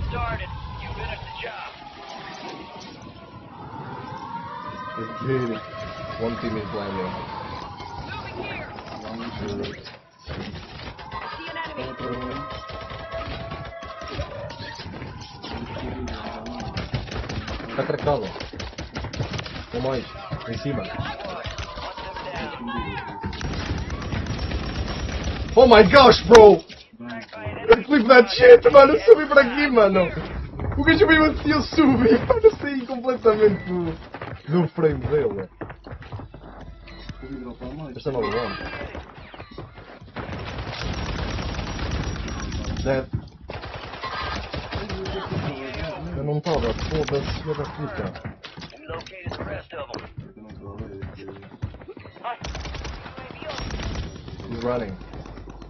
started. You finished the job. It's good. One team is landing. See an enemy. Está trancado. O mais. Em cima. Oh my gosh, bro! Clip that shit, mano! Eu subi para aqui, mano! O gajo veio assim, eu subi! Mano, eu saí completamente do frame dele. Este é o novo one. Dead. Eu não estava, foda-se, filha da puta. He's running.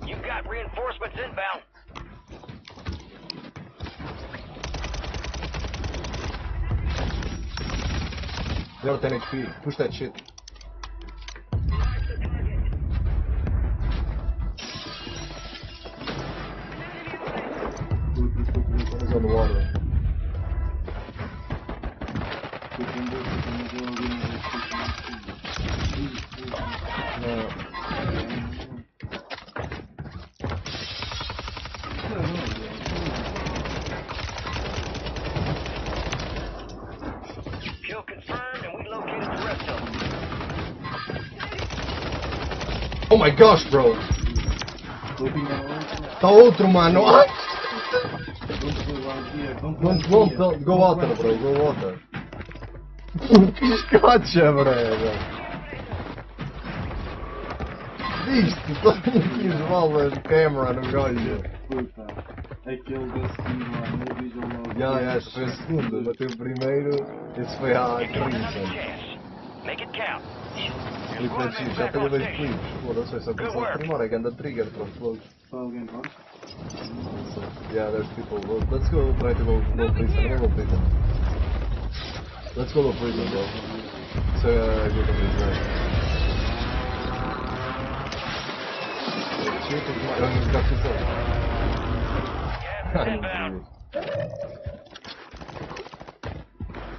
You've got reinforcements inbound. Zero 10 HP. Push that shit. He's on the water. No. Kill confirmed, and we located the rest of them. Oh my gosh, bro! Tá outro, mano! Ah! Don't go water, bro, go water. Que scotcha, brother! Isto, só quis bolas de câmera no gajo. Aquele da segunda lá, no vídeo logo. Essa foi a segunda, bateu o primeiro, esse foi a quinta. Make it count. Clip that shit, já tenho 2 clips. Foda-se, só pensou a primeira, é ganda trigger para o float. Está alguém lá? Yeah, there's people. Let's go try to go low prison. I'm gonna go prison. Let's go low prison, bro. So, good on this guy. Shit, he's got two kills.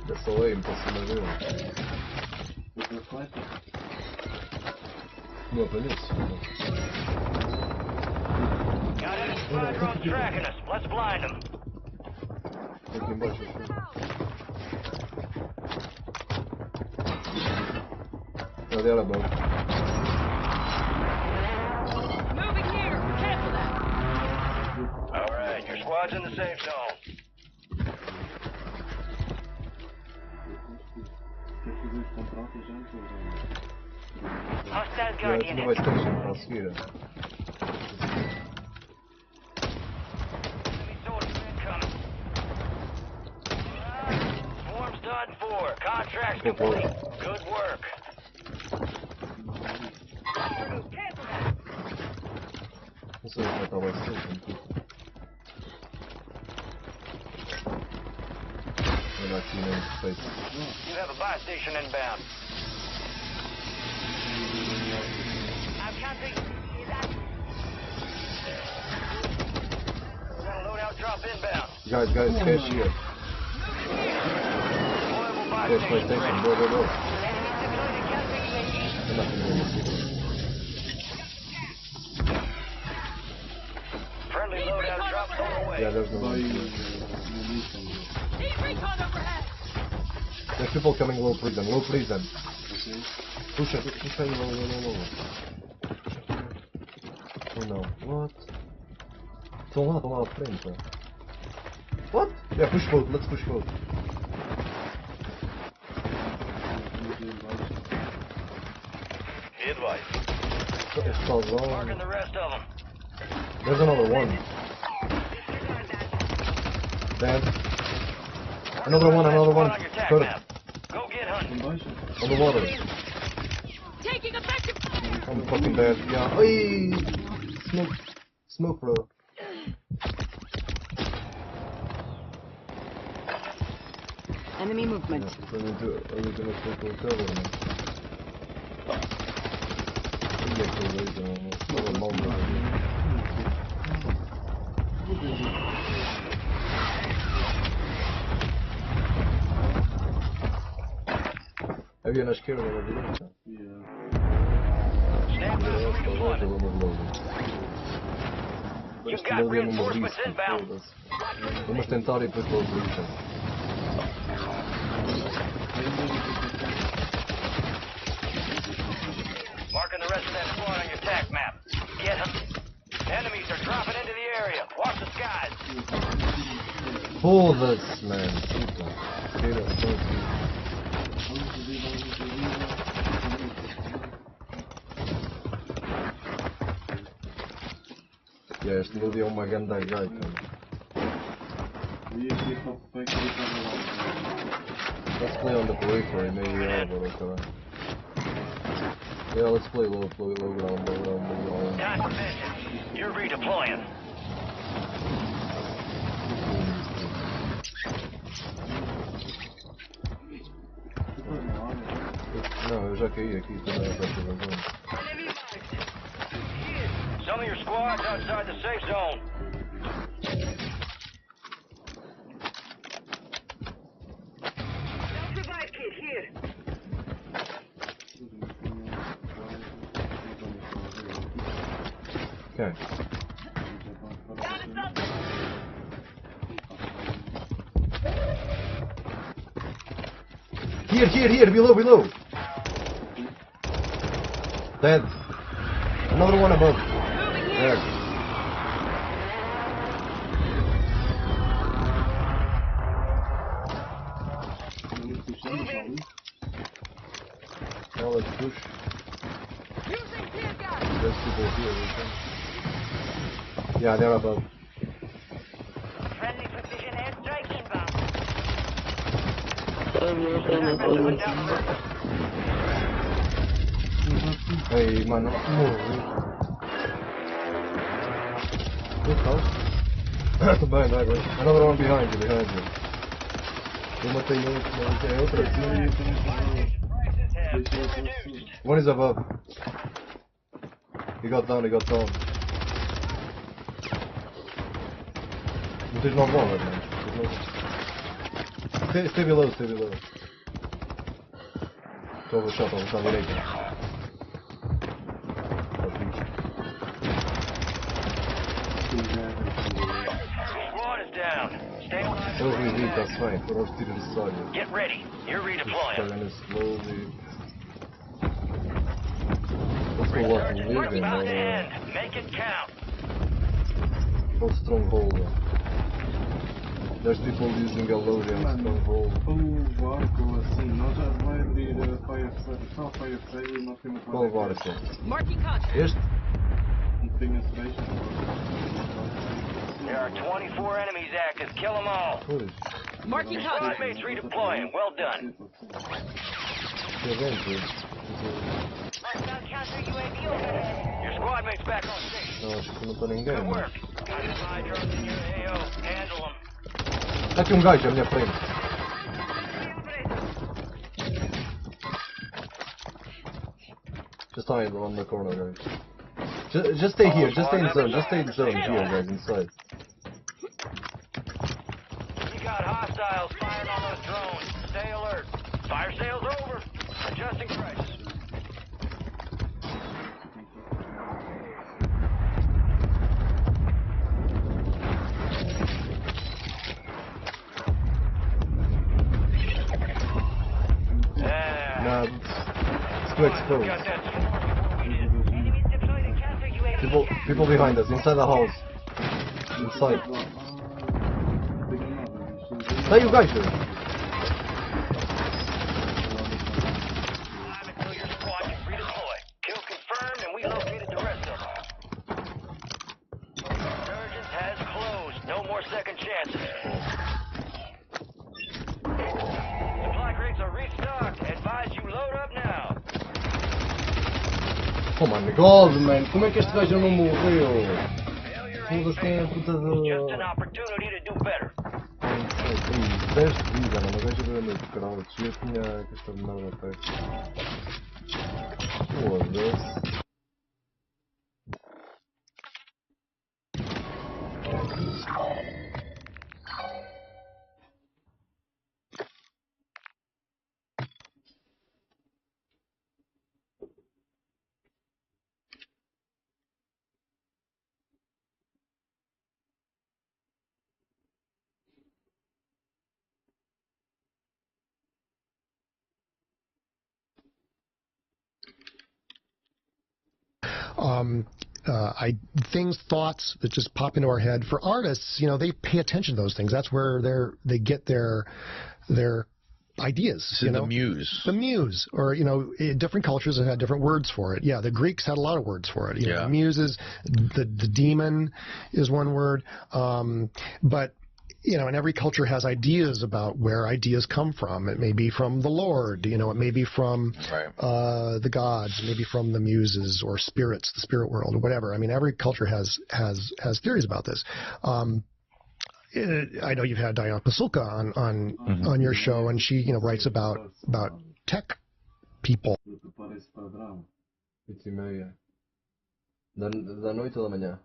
That's the way, impossível de ver. Não apanhece. Got enemy spy drones tracking us. Let's blind them. Aqui embaixo. Cadê ela, bro? Moving here. Cancel that. All right, your squad's in the safe zone. Hostile Guardian. Não vai ter chance para seguir. Swarm's done for. Contract's complete. Good work. Não sei como é que ela vai ser. Olha aqui, né? Perfeito. You have a buy station inbound. I'm counting. Got a loadout drop inbound. Guys, cash here. Deployable buy Cash station PlayStation, ready. go. Nothing going Friendly loadout drop on the way. Yeah, there's no one. Need recon overhead. There's people coming low prison. Push it, low. Oh no, what? Estão lá à frente. What? Yeah, push both, let's push both. Be advised. It's called wrong. Marking the rest of them. There's another one. Dead. Another one. On your tac Got map. it. Go get hunting. On the water. Taking effective. I'm fucking dead. Yeah. Oi! Smoke, bro. Enemy movement. Are we gonna take a cover, man? havia na esquerda ou na direita? Yeah. Stand by for redeployment. Pelo amor de Deus. You've Este got load é num reinforcements risco, inbound. foda-se. Vamos tentar e depois para o polícia. Marking the rest of that squad on your attack map. Get them. Enemies are dropping into the area. Watch the skies. Foda-se, mano. Puta. Tira, foda-se. Yeah, este load é uma ganda gaita. Let's play on the periphery, maybe over, okay. Yeah, let's play low ground. Time for vengeance. You're redeploying. Não, eu já caí aqui também para essa zona. Some of your squad's outside the safe zone. Revive kit here. Okay. Here, below. Dead. Another one above. There. Now let's push. There's people here. Yeah, they're above. Friendly precision airstrike inbound. Hey, mano, morri. Good house. Bem. Another one behind you. Eu matei um, é outra aqui. One is above. He got down. Não tens 9 bolas, mano. Stay below. Estou a baixar para voltar à direita. Squad is down. Stay alive. Eu revi, está-se bem. Foram os tiros de sódio. Get ready. You're redeploying. Pegando slowly. Let's go walk and live in About to end. Make it count. or stronghold. There's people using a load in stronghold. O barco assim, nós já vai abrir a Fire Sale e nós temos Qual barco? Marking contract. Este? tem a Station. There are 24 enemies active. Kill them all. Pois. Marking Squad contract. mates redeploying. Well done. Que evento? Your squad mates back on station. Não, acho que não está ninguém. Good Mas... work. Got supply drones in your AO. Handle them. Está aqui um gajo à minha frente. Just hide on the corner, guys. Just stay here, just stay in zone here, guys, inside. You got hostiles firing on those drones. Stay alert. Fire sale's over. Adjusting prices. Nah, it's too exposed. Got that. People behind us, inside the house. Inside. Está aí o gajo. Time until your squad can redeploy. Kill confirmed and we located the rest of them. Surgeons has closed. No more second chances. Supply crates are restocked. Advise you load up now. Oh my god, man, como é que este gajo não morreu? Foda-se, tem a puta Just an do... opportunity to do better. Tem 10 de vida, mano, o gajo veio meio de crouch e eu tinha esta merda perto. Foda-se. things, thoughts that just pop into our head. For artists, they pay attention to those things. That's where they get their ideas. So the muse. The muse, or different cultures have had different words for it. Yeah, the Greeks had a lot of words for it. The muse is the demon is one word, but. And every culture has ideas about where ideas come from. It may be from the Lord, it may be from the gods, maybe from the muses or spirits, the spirit world, or whatever. I mean, every culture has theories about this. I know you've had Diana Pasulka on your show, and she writes about tech people. 8h30. Da noite ou da manhã?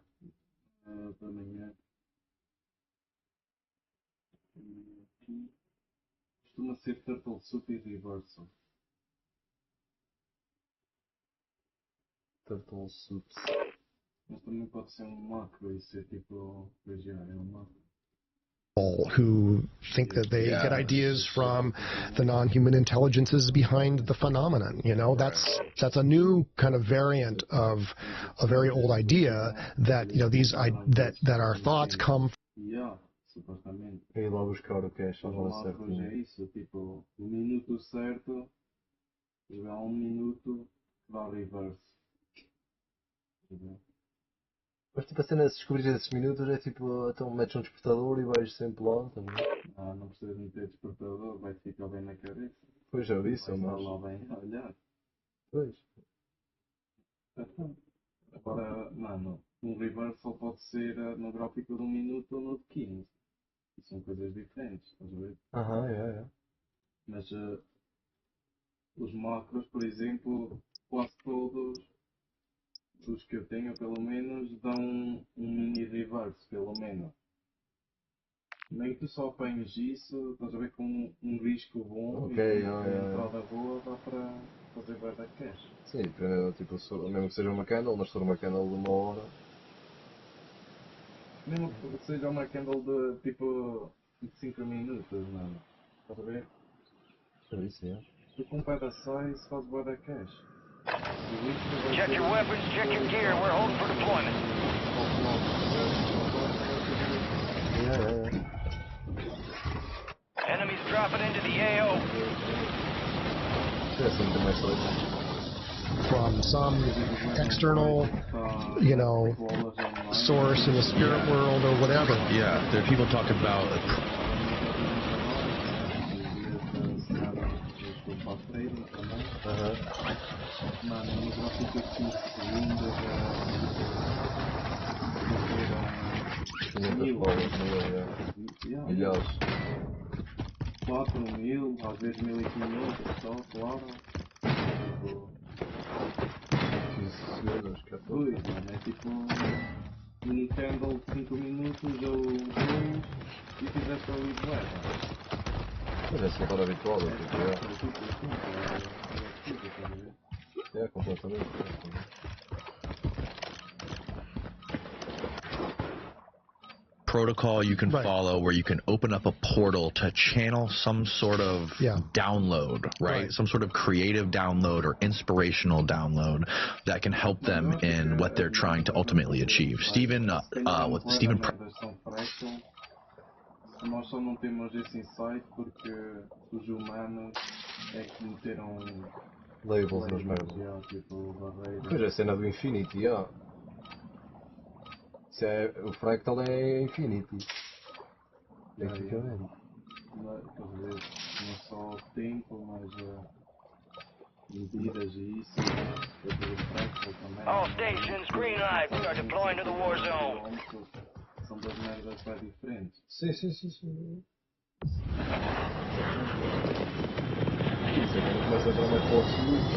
Da manhã. Costuma ser Turtle Soup e Reversal. Turtle Soups. Mas também pode ser macro e ser tipo VGA, macro. Who think that they get ideas from the non-human intelligences behind the phenomenon. That's a new kind of variant of a very old idea that that our thoughts come from. Supostamente. Ir lá buscar o que é chamado certo. Hoje é isso, tipo, o minuto certo, jogar 1 minuto, dá reverse. Mas tipo a cena de descobrir esses minutos é tipo, então metes um despertador e vais sempre lá também. Não precisas meter despertador, vai ficar bem na cabeça. Pois já vi isso, mas... Vai lá bem a olhar. Pois. Agora, mano, um reversal pode ser no gráfico de 1 minuto ou no de 15. São coisas diferentes, estás a ver? Mas os macros, por exemplo, quase todos os que eu tenho, pelo menos, dão um mini reverse, pelo menos. Nem que tu só apanhes isso, estás a ver, com um risco bom e uma entrada boa, dá para fazer bué da cash. Sim, dependendo, tipo, mesmo que seja uma candle, mas se for uma candle de 1 hora... Mesmo que seja uma candle de tipo 5 minutos, mano. Estás a ver? É isso, é. Tu com pedaços faz bué da cash. Check your weapons, check your gear. We're holding for deployment. Enemies dropping into the AO. É assim também só. From some external, source in the spirit world or whatever. Yeah, there are people talking about. Milhares. 4.000, às vezes 1.500 só, claro. Pois, mano, é tipo um candle de 5 minutos ou 2 e fizeste ali de leva. Mas é sempre habitual, é completamente. Protocol you can follow where you can open up a portal to channel some sort of download, right? Some sort of creative download or inspirational download that can help them in what they're trying to ultimately achieve. Stephen, Nós só não temos esse insight porque os humanos é que meteram labels nas merdas. Pois é, a cena do Infinity, Se é, o fractal é Infinity. Tecnicamente. Não só o tempo, mas medidas e isso. All stations, green light. We are deploying to the war zone. São duas merdas bem diferentes. Sim. Começa a entrar mais para o absoluto.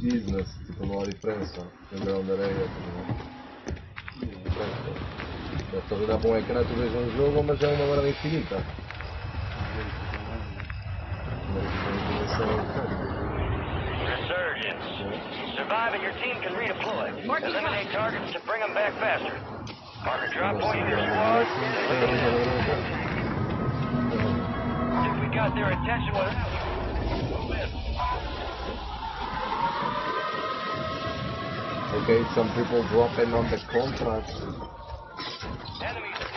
Business, tipo, não há diferença. Lembrão de areia, Estás a olhar para um ecrã, tu vês um jogo, mas é uma merda infinita. Resurgence. Survive and your team can redeploy. Eliminate targets to bring them back faster. Mark a drop point in your squad. See if we got their attention without Okay, some people dropping on the contract. Enemies in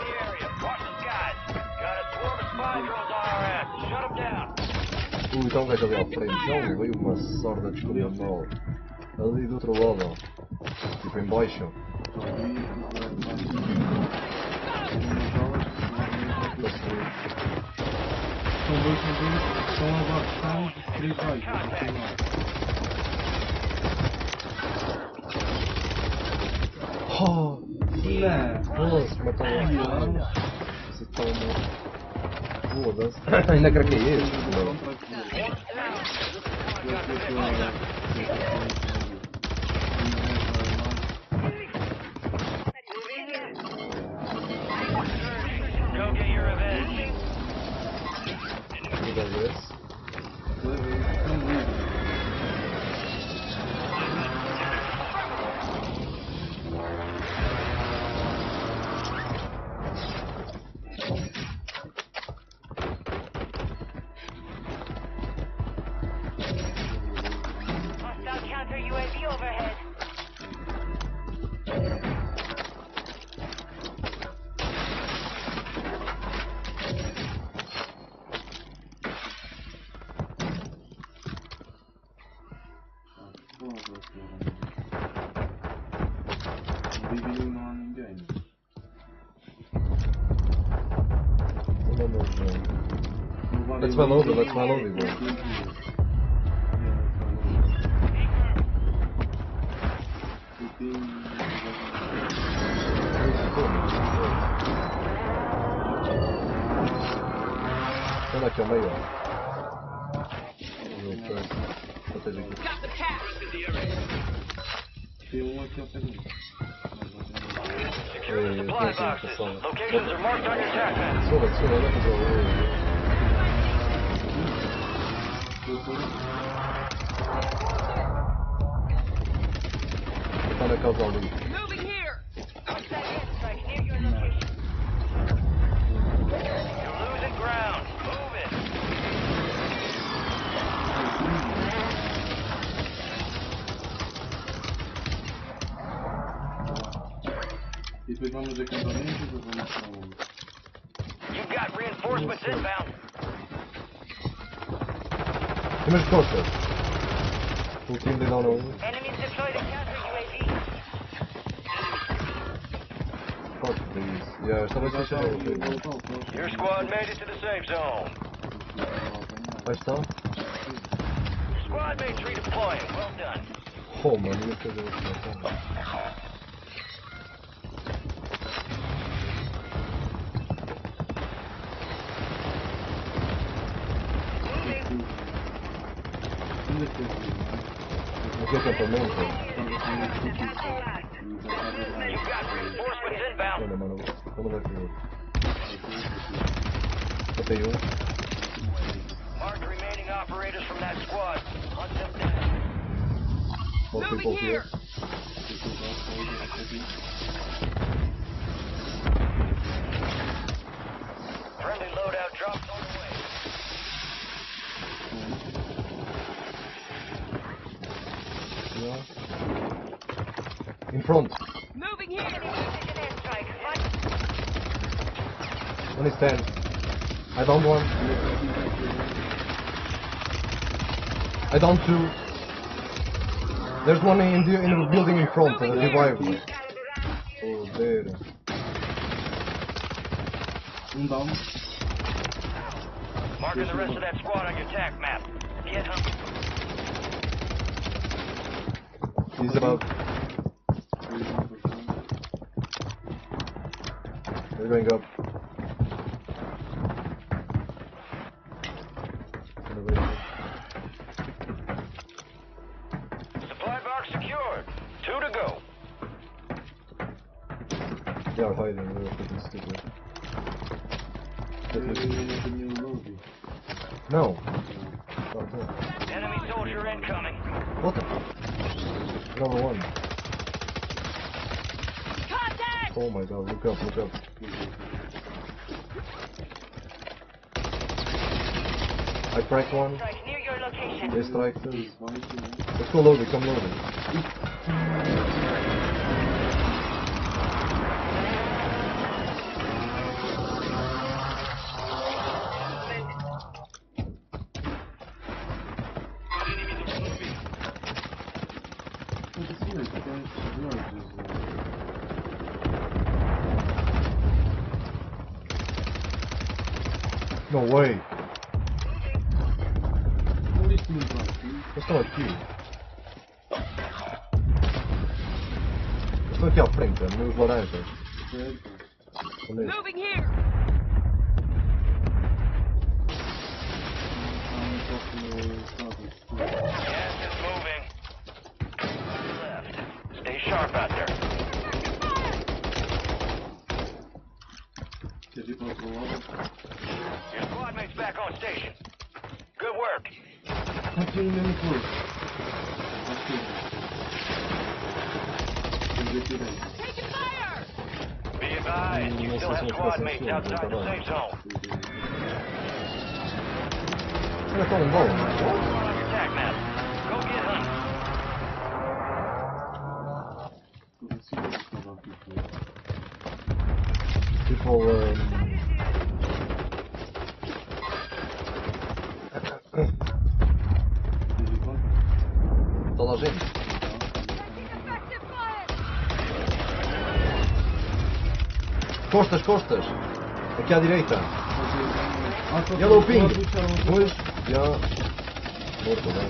the area. Watch the skies. Got a swarm of spy drones on our ass. Shut them down. Então vejo ali ao frente. Já veio uma sorda de escolhendo ali do outro lado. Tipo em baixo. São dois, estão abaixo de 3 baixos. Oh! Não! Nossa, matou um. Você está uma. Foda-se. Ainda craquei este. Go get your revenge. Toda vez. Hostile counter UAV overhead. Não há ninguém. Let's my loading, let's my loading, bro. Olha aqui ao meio, ó. Got the cash. Tem um aqui ao pé de mim. Secure the supply boxes. Locations are marked on your attack map. Sola, olha para o Está na casa ali. Moving here. You're losing ground. Move it. E depois vamos a acampamentos ou vamos para onde? You've got reinforcements inbound. Tem mais costas. O time de down on. Enemies deployed a counter UAV. Fuck these. Yeah, esta vai ser Your squad made it to the safe zone. Aí está. Squad mates redeploying. Well done. Oh, mano, ia fazer isso. Aqui é acampamento. You've got reinforcements inbound. Olha, mano, vamos daqui. Matei um. Mark the remaining operators from that squad. Hunt them down. More people here. Friendly loadout drops on the way. Yeah. In front. Moving here. One is 10. I downed one. I downed two. There's one in the building in front, revived. Oh, there. Down. Marking the rest of that squad on your attack map. Get him. He's about. They're going up. Supply box secured. 2 to go. They are hiding, they're fucking stupid. No. Enemy soldier incoming. What the fuck? Number one. Contact. Oh my god, look up, look up. I cracked one. Strike near your location. They strike two. Let's go loading, come loading. No way! Eu estou aqui. Eu estou aqui à frente, meus laranjas. Moving here. Gas is moving. Left. Stay sharp out there. Your squad mate's back on station. Good work. Taking fire. Be advised, you still have squad mates outside the safe zone. Era tão bom. On your attack map. Go get hunting. Tipo, toda a gente. Effective fire. Costas, costas. Aqui à direita. Yellow ping. Pois, já. Morto, né?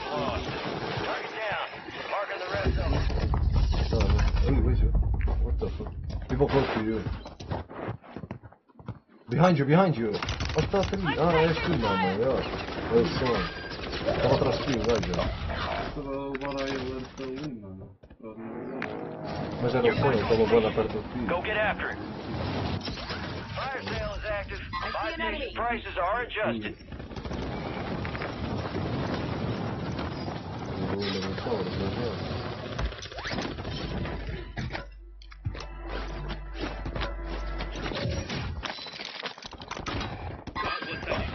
Lost. Target down. Marking the red zone. Hey, where's you? What the fuck? People close to you. Behind you, behind you. What the fuck? Ah, és tu, mano. Eu sou. Estava atrás de ti, velho. Mas era o som, estava boa perto do ti. Go get after it. Fire sale is active. Buy station prices are adjusted.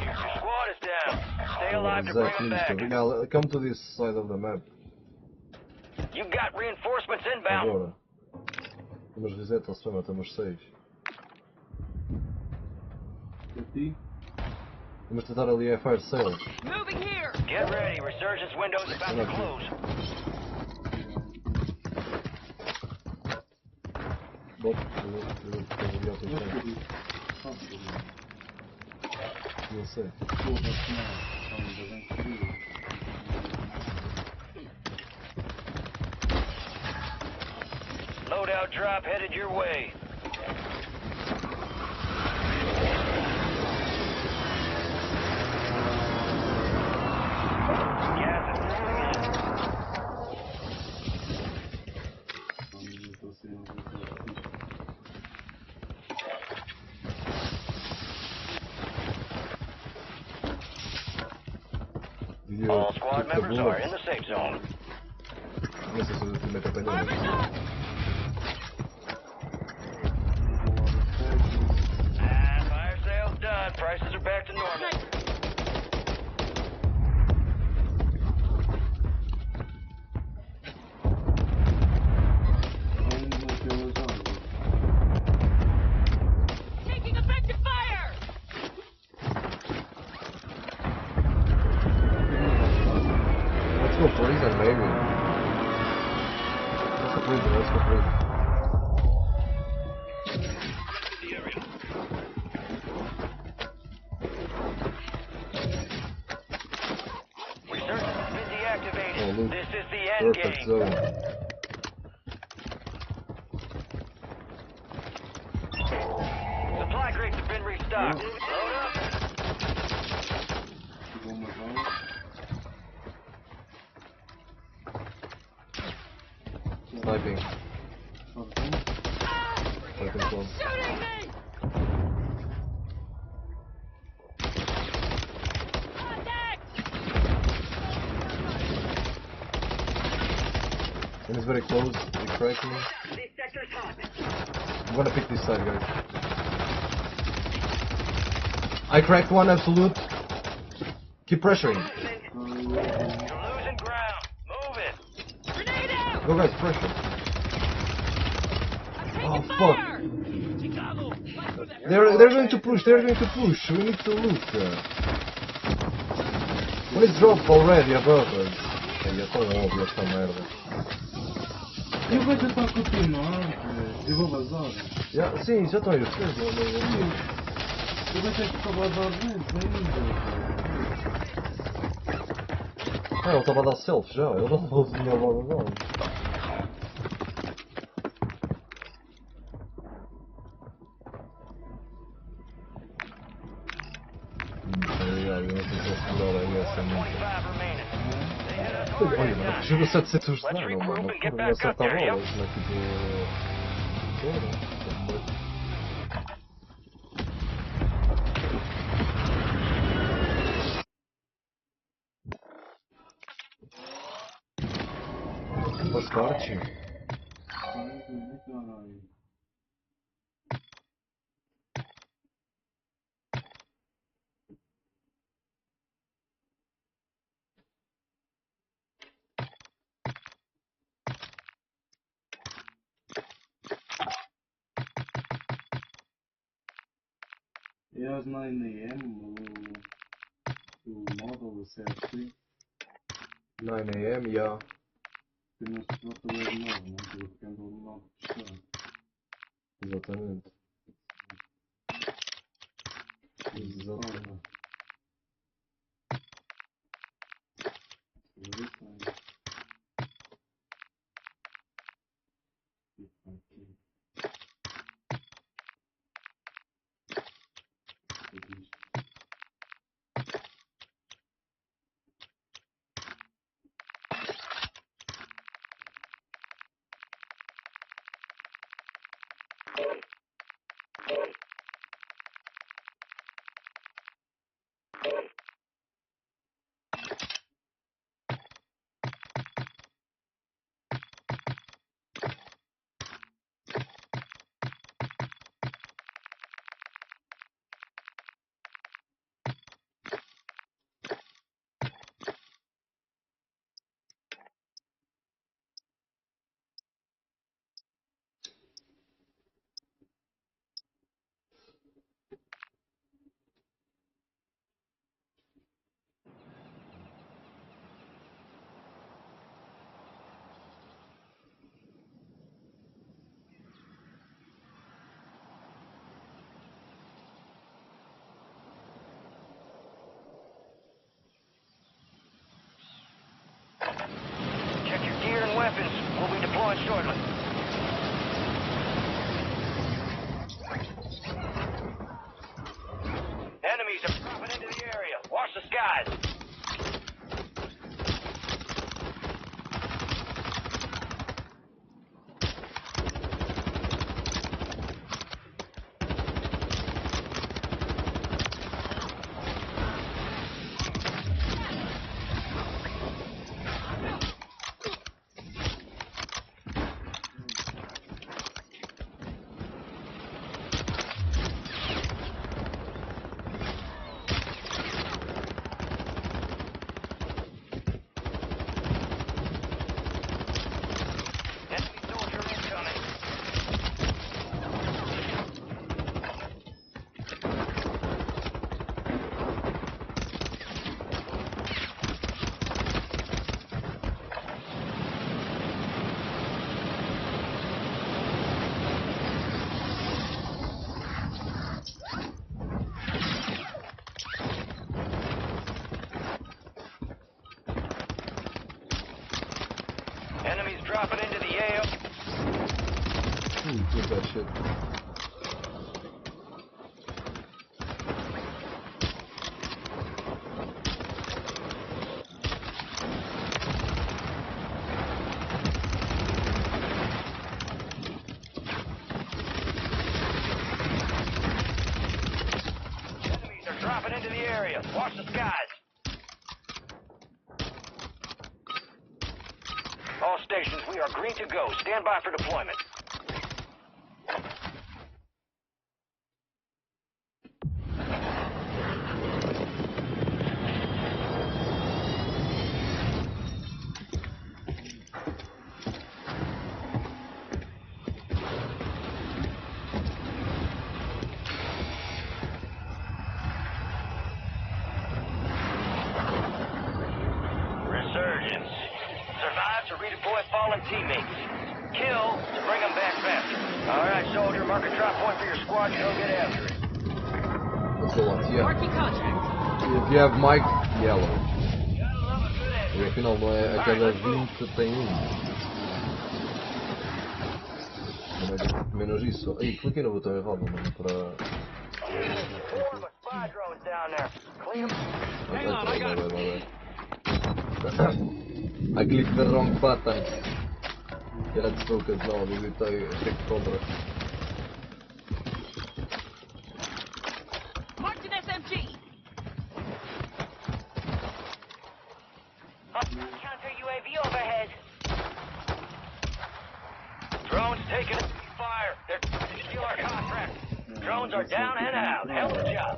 Your squad is down. Stay alive to bring them back. Now, come to this side of the map. You got reinforcements inbound. Agora. Temos reset, se chama, temos 6. Vamos tentar ali a fire sale. Moving here. Get ready. Resurgence window's about to close. Bom, não sei. Loadout drop headed your way. Gas is moving in. All squad members are in the safe zone. Não sei se eu me atrapalhei. Fire sale's done. Prices are back to normal. Taking effective fire. Let's go prison, baby. Let's go prison, let's go prison. Resurgence has been deactivated. Oh, look. This is the end Perfect game. zone. Supply crates have been restocked. Load up. Sniping. Sniping close. Shooting me. Contact. One is very close. He's cracking me. I'm gonna pick this side, guys. I cracked one, absolute. Keep pressuring. You're losing ground. Move it. Grenade out! Go guys, pressure. Oh Taking fuck. fire! They're going to push, they're going to push. We need to loot. Please drop already above us. Eu tô óbvio esta merda. Eu vou tentar continuar, eu vou vazar. Sim, já estou aí, vocês não. Eu vou ter que acabar de dar vezes ainda. Ele estava a dar selfie já, ele não tinha vazado. Olha, mano, juro 700 de dano, mano. Não acerta bolas, mas tipo. Faz parte. É às 9 AM o model do CFC. 9 AM, yeah. Temos que botar o web 9, não estou ficando o 9 fechado. Exatamente. Exatamente. Check your gear and weapons. We'll be deploying shortly. Enemies are dropping into the area. Watch the skies. Enemies dropping into the AO. Get that shit. Enemies are dropping into the area. Watch the skies. All stations, we are green to go. Stand by for deployment. kill to bring them back faster. All right, soldier, mark a drop point for your squad and go get after it. Let's go on, yeah. Marking contract. If you have mic, yellow. Gotta love a good E engine. afinal não é a cada 20 tem um. Menos isso. Ei, cliquei no botão errado, mano, para... Swarm of spy drones down there. Clean them. Hang on, I got it. I clicked the wrong button. Era de focus, não, digitei check contra. Marked an SMG. Counter UAV overhead. Drones taking fire. They're trying to steal our contract. Drones are down and out. Hell of a job.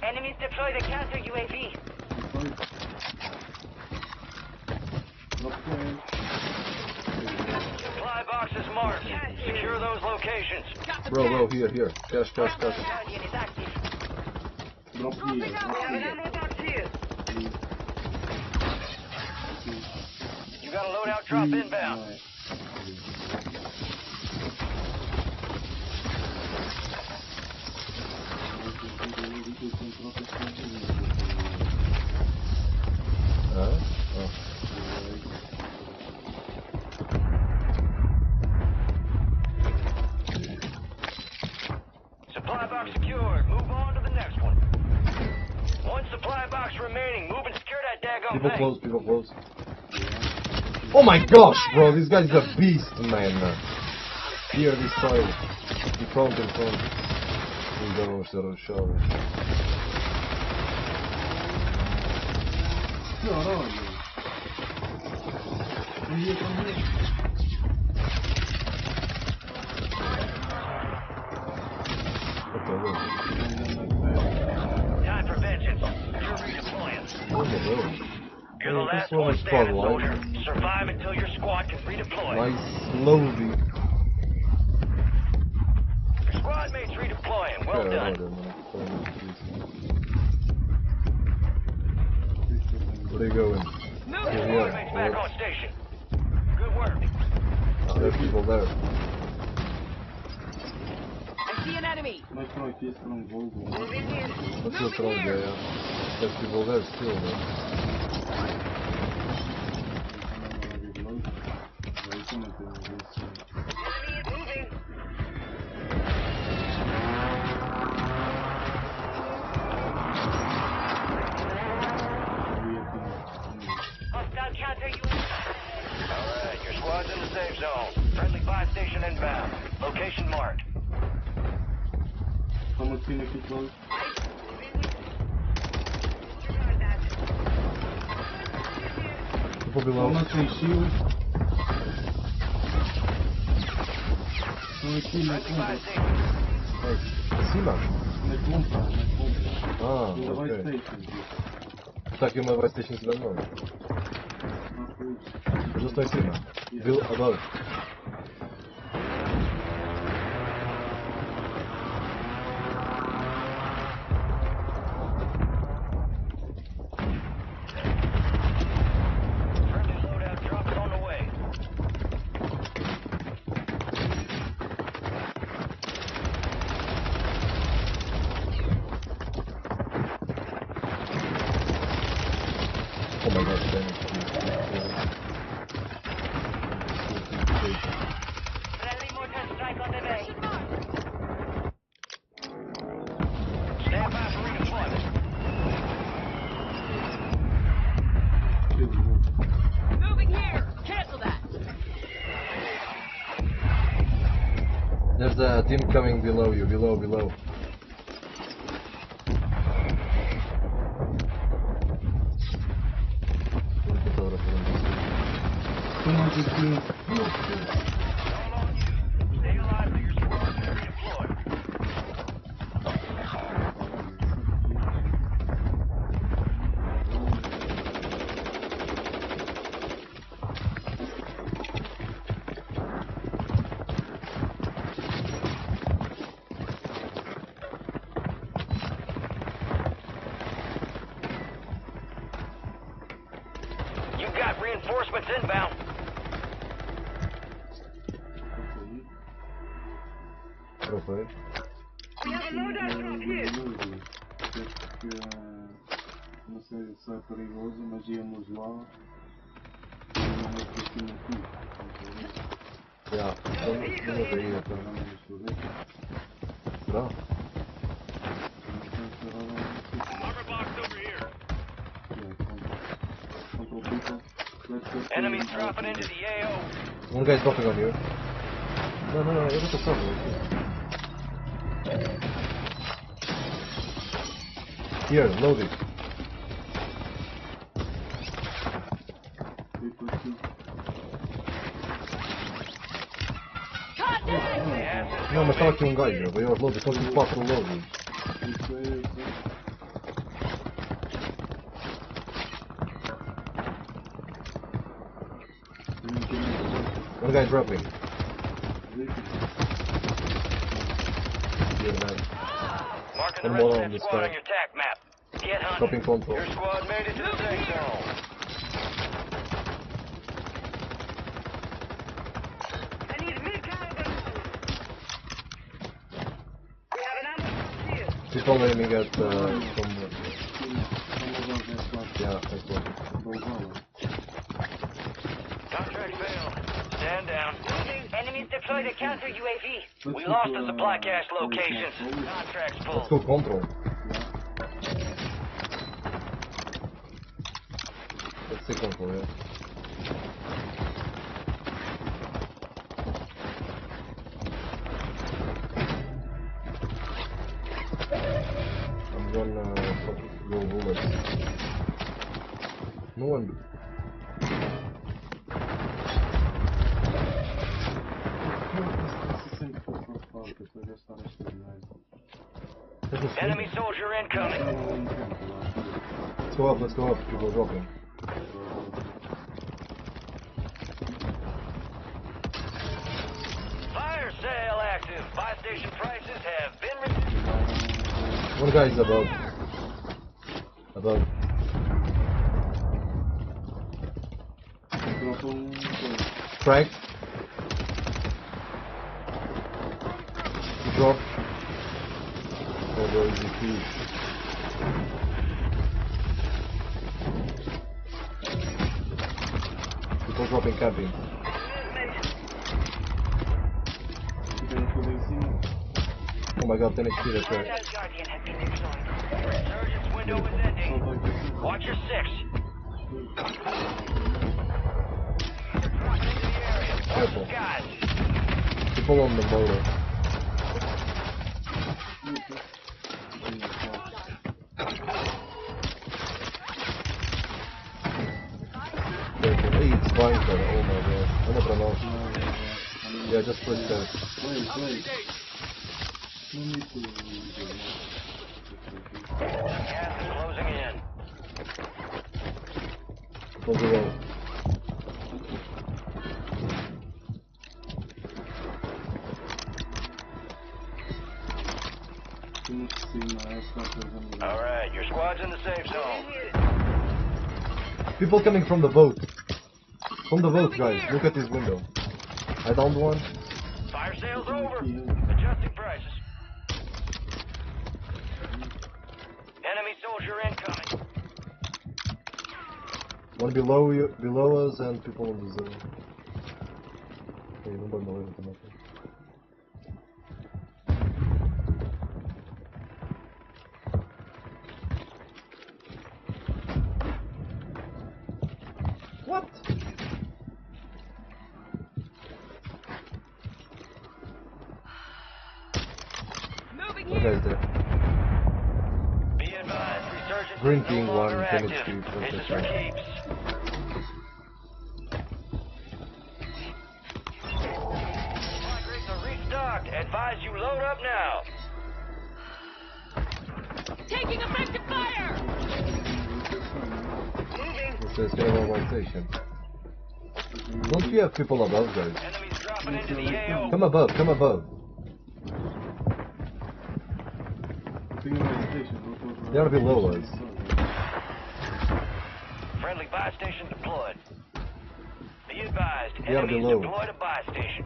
Enemies deploy the counter UAV. Supply boxes marked. Secure those locations. Got the Bro, gas. here. Cash. Guardian is active. Drop here. You got a loadout drop inbound. Supply box secured. Move on to the next one. One supply box remaining. Move and secure that daggone People thing. close. Oh my gosh, bro, this guy's a beast, man. Here, this side. In front. Vamos ser rushados. Caralho. Time for vengeance. You're redeploying. Oh my god. You're the This last one one is standing, fun, soldier. right? Survive until your squad can redeploy. Nice, slowly. Your squad mates redeploying. Well done. Where are you going? Your Here, squad mates back on station. Good work. There are people there. I see an enemy. Mas estão aqui, esse não vou. Let's go through there, yeah. There's people there still, man. Hostile counter UAV. Alright, your squad's in the safe zone. Friendly buy station inbound. Location marked. Estamos aqui close. People below. Estão sem shield. Estão aqui na Friendly buy compra. station. Acima? Na compra. Ah, Ainda vai ok. station. Está aqui uma buy station em cima de nós. Mas eu estou em cima. Viu? Adoro. Friendly loadout drop is on the way. Oh my god, damn it. Friendly mortar strike on the way. Stand by for redeployment. Moving here. Cancel that. There's a team coming below you, below. Estamos aqui. All on you. Stay alive till your squad can redeploy. Reinforcements inbound. Tropei. Não sei se é perigoso, mas íamos lá. Já, vamos aí então. Será? Armor box over here. Enemies dropping into the AO. One guy's dropping on you. No, it was a problem. Here, load it. Não, mas estava aqui um gajo, veio aos loads, estão aqui 4 loads. One guy dropping. Here, man. Marking the One rest more of on that this squad guy. on your tac map. Get hunting. Dropping control. Your squad made it to the safe zone. People aiming at somewhere. Yeah, that's one. Contract failed. Stand down. Enemies deployed a counter UAV. We lost the supply cache locations. Contracts Let's full. go control. Let's say control, yeah. I'm gonna go bullets. No one. Enemy soldier incoming. Let's go up, people are dropping. Fire sale active. Buy station prices have been reduced. One guy is above. Cracked. He dropped. Oh, there is a key. People dropping camping. Oh my god, 10 HP, that's right. Guardian has been deployed. Resurgence window is ending. Watch your six. Careful. Guys. People on the motor. Careful. Hey, it's fine, sir. Oh my god. Vamos pra nós. Yeah, just push that. Wait. Gas is closing in. Close the road. Alright, your squad's in the safe zone. People coming from the boat. From the boat, guys. Look at this window. I downed one. Fire sale's over. Adjusting prices. Enemy soldier incoming. One below us and people on the zone. Okay, não vai morrer também. What? Moving One here. guy's there. Be advised, resurgence Green is King no one, longer 10 active. HP, This is for keeps. Supply crates are restocked. Advise you load up now. Taking effective fire. This is Taylor White Station. Don't we have people above, guys? Enemies dropping into the AO. Come above, come above. They are below us. Friendly buy station deployed. Be advised, They are enemies below. deployed a buy station.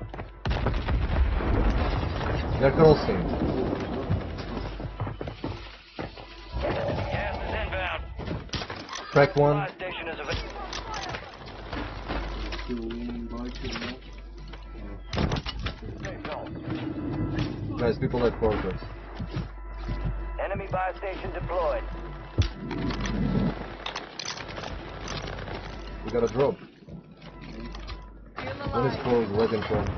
They're crossing. Gas is inbound. Crack one. Buy station is available. Guys, people at quarters. Enemy buy station deployed. We got a drop. One is closed, right in front.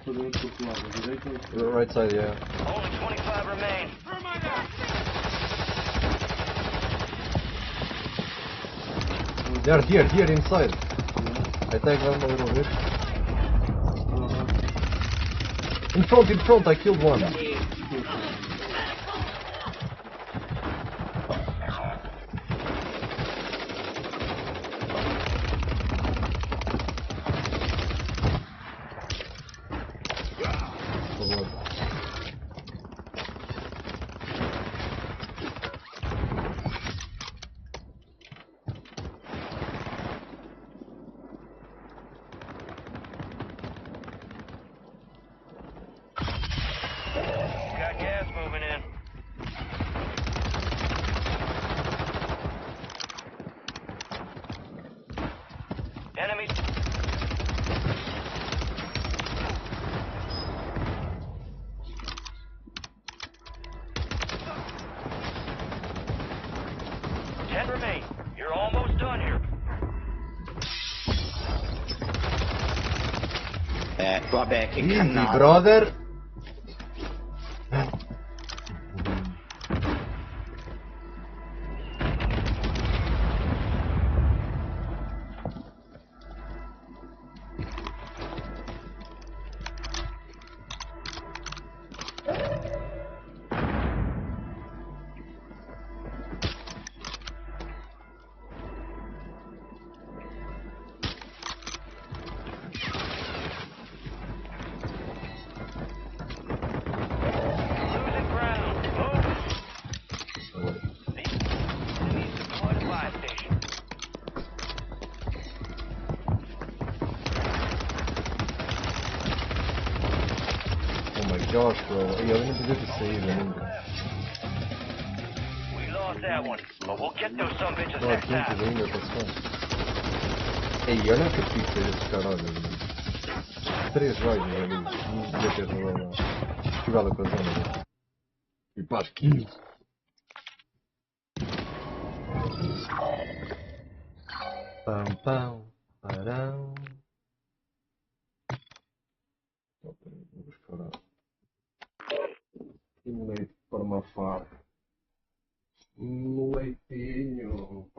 The right side, yeah. Only 25 remain. They are here inside. I tagged them a little bit. In front, I killed one. Got gas moving in. Enemy. Ten remain. You're almost done here. Vabbè, che Easy, cannata. brother. Losing ground. Move. Enemies deployed a buy station. Oh my gosh, bro. Ey, eu não podia ter saído ainda. We lost that one, but we'll get those some bitches Não há next tempo time. ainda, passou. Ei, olha que fixe esse caralho. 3 raios ali. Não devia ter rolado lá. Jogada com a zona. E pá, 15. Pam, pam, parão. Vou buscar um leite para uma faca. Leitinho.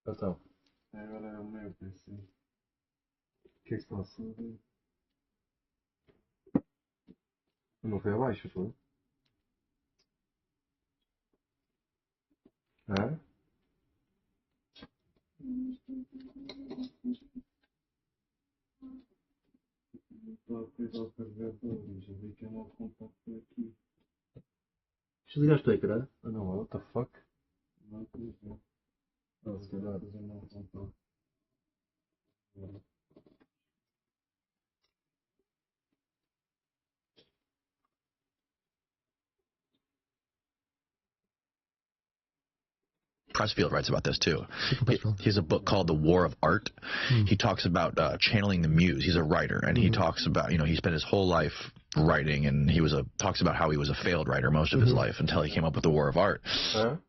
Então. Agora é o meu PC. O que é que se passa? Não foi abaixo, foi? Hã? Estou a coisa ao carregador, já vi que é um contacto aqui. Desligaste o ecrã? Ah não, what the fuck? Não, por exemplo. Se calhar. Fazer um contacto. Pressfield writes about this too. He has a book called The War of Art. He talks about channeling the muse. He's a writer, and he talks about, he spent his whole life writing, and talks about how he was a failed writer most of his life until he came up with The War of Art. Hã?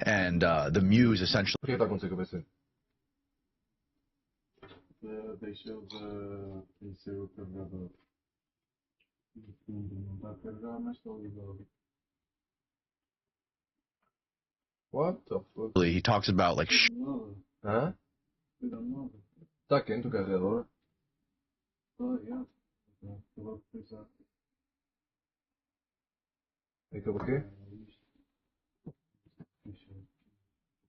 And the muse essentially. O que está acontecendo com o PC? Deixa eu vencer o carregador. No fundo não está a carregar, mas está ligado. What the fuck? He talks about like. Hã? Está quente o carregador? É aquele o quê?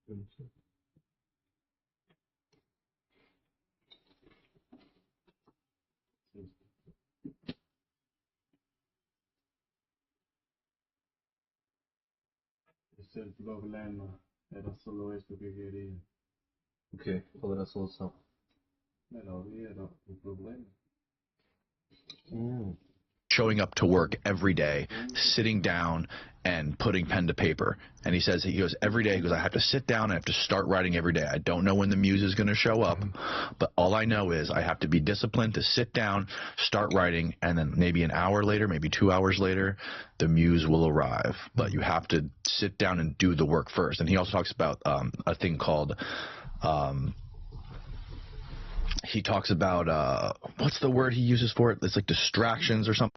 Eu não sei. Esse é o problema. Era só este que eu queria. O quê? Qual era a solução? Era o problema. Showing up to work every day, sitting down and putting pen to paper. And he goes, every day, I have to sit down and I have to start writing every day. I don't know when the muse is going to show up, but all I know is I have to be disciplined to sit down, start writing, and then maybe an hour later, maybe 2 hours later, the muse will arrive. But you have to sit down and do the work first. And he also talks about a thing called... he talks about, what's the word he uses for it? It's like distractions or something.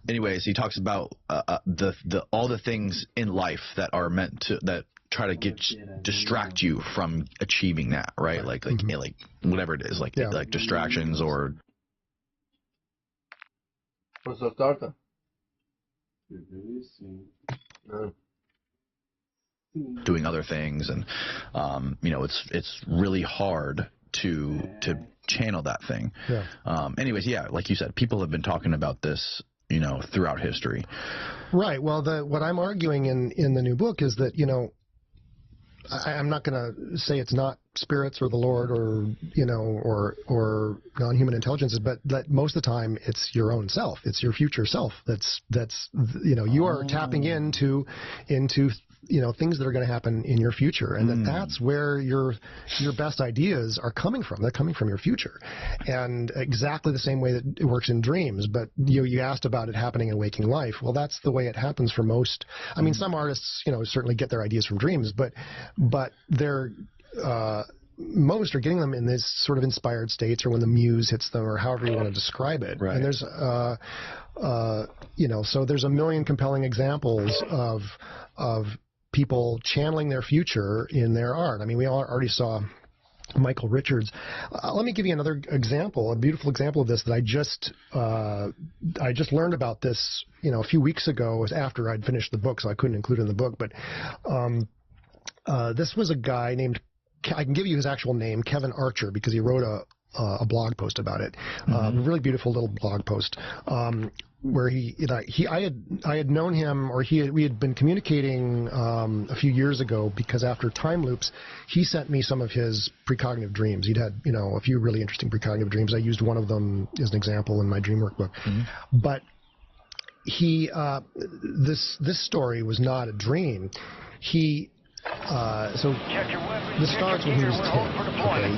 Anyways, he talks about all the things in life that are meant to, that try to distract you from achieving that, right? Like whatever it is, like distractions or... Professor Torta? Doing other things, and it's really hard to channel that thing. Anyways, like you said, people have been talking about this throughout history. Right. Well, what I'm arguing in the new book is that I'm not going to say it's not spirits or the Lord or or non-human intelligences, but that most of the time it's your own self, it's your future self. That's you are tapping into things that are going to happen in your future, and that's where your best ideas are coming from. They're coming from your future, and exactly the same way that it works in dreams. But you asked about it happening in waking life. Well, that's the way it happens for most. I mean, some artists certainly get their ideas from dreams, but they're most are getting them in this sort of inspired states, or when the muse hits them, or however you want to describe it. Right. And there's so there's a million compelling examples of people channeling their future in their art. I mean, we already saw Michael Richards. Let me give you another example, a beautiful example of this that I just learned about this, a few weeks ago. It was after I'd finished the book, so I couldn't include it in the book. But this was a guy named, I can give you his actual name, Kevin Archer, because he wrote a blog post about it. A really beautiful little blog post. Where I had known him, or we had been communicating a few years ago, because after Time Loops, he sent me some of his precognitive dreams. He'd had a few really interesting precognitive dreams. I used one of them as an example in my dream workbook. But this story was not a dream. So this starts when he was 10. Okay,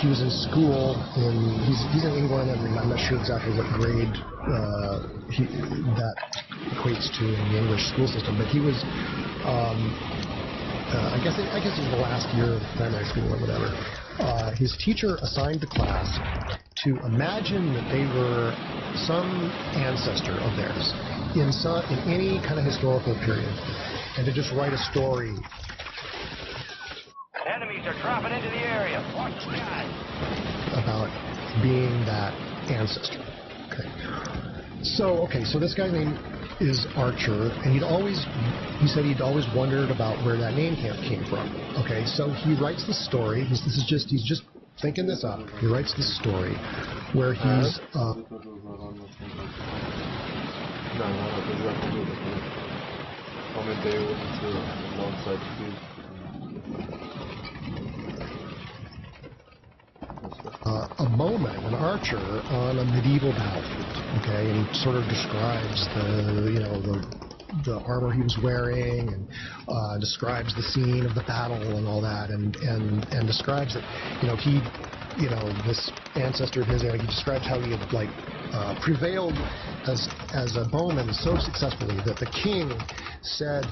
he was in school, and he's in England, and I'm not sure exactly what grade that equates to in the English school system. But he was, I guess it was the last year of primary school or whatever. his teacher assigned the class to imagine that they were some ancestor of theirs in any kind of historical period, and to just write a story. Enemies are dropping into the area. Watch the skies. About being that ancestor. So this guy's name is Archer, and he said he'd always wondered about where that name came from. Okay, so he writes the story. He's just thinking this up. He writes this story where he's a bowman, an archer on a medieval battle. Okay, and he sort of describes the armor he was wearing, and describes the scene of the battle and all that, and describes that this ancestor of his, he describes how he had prevailed as a bowman so successfully that the king said,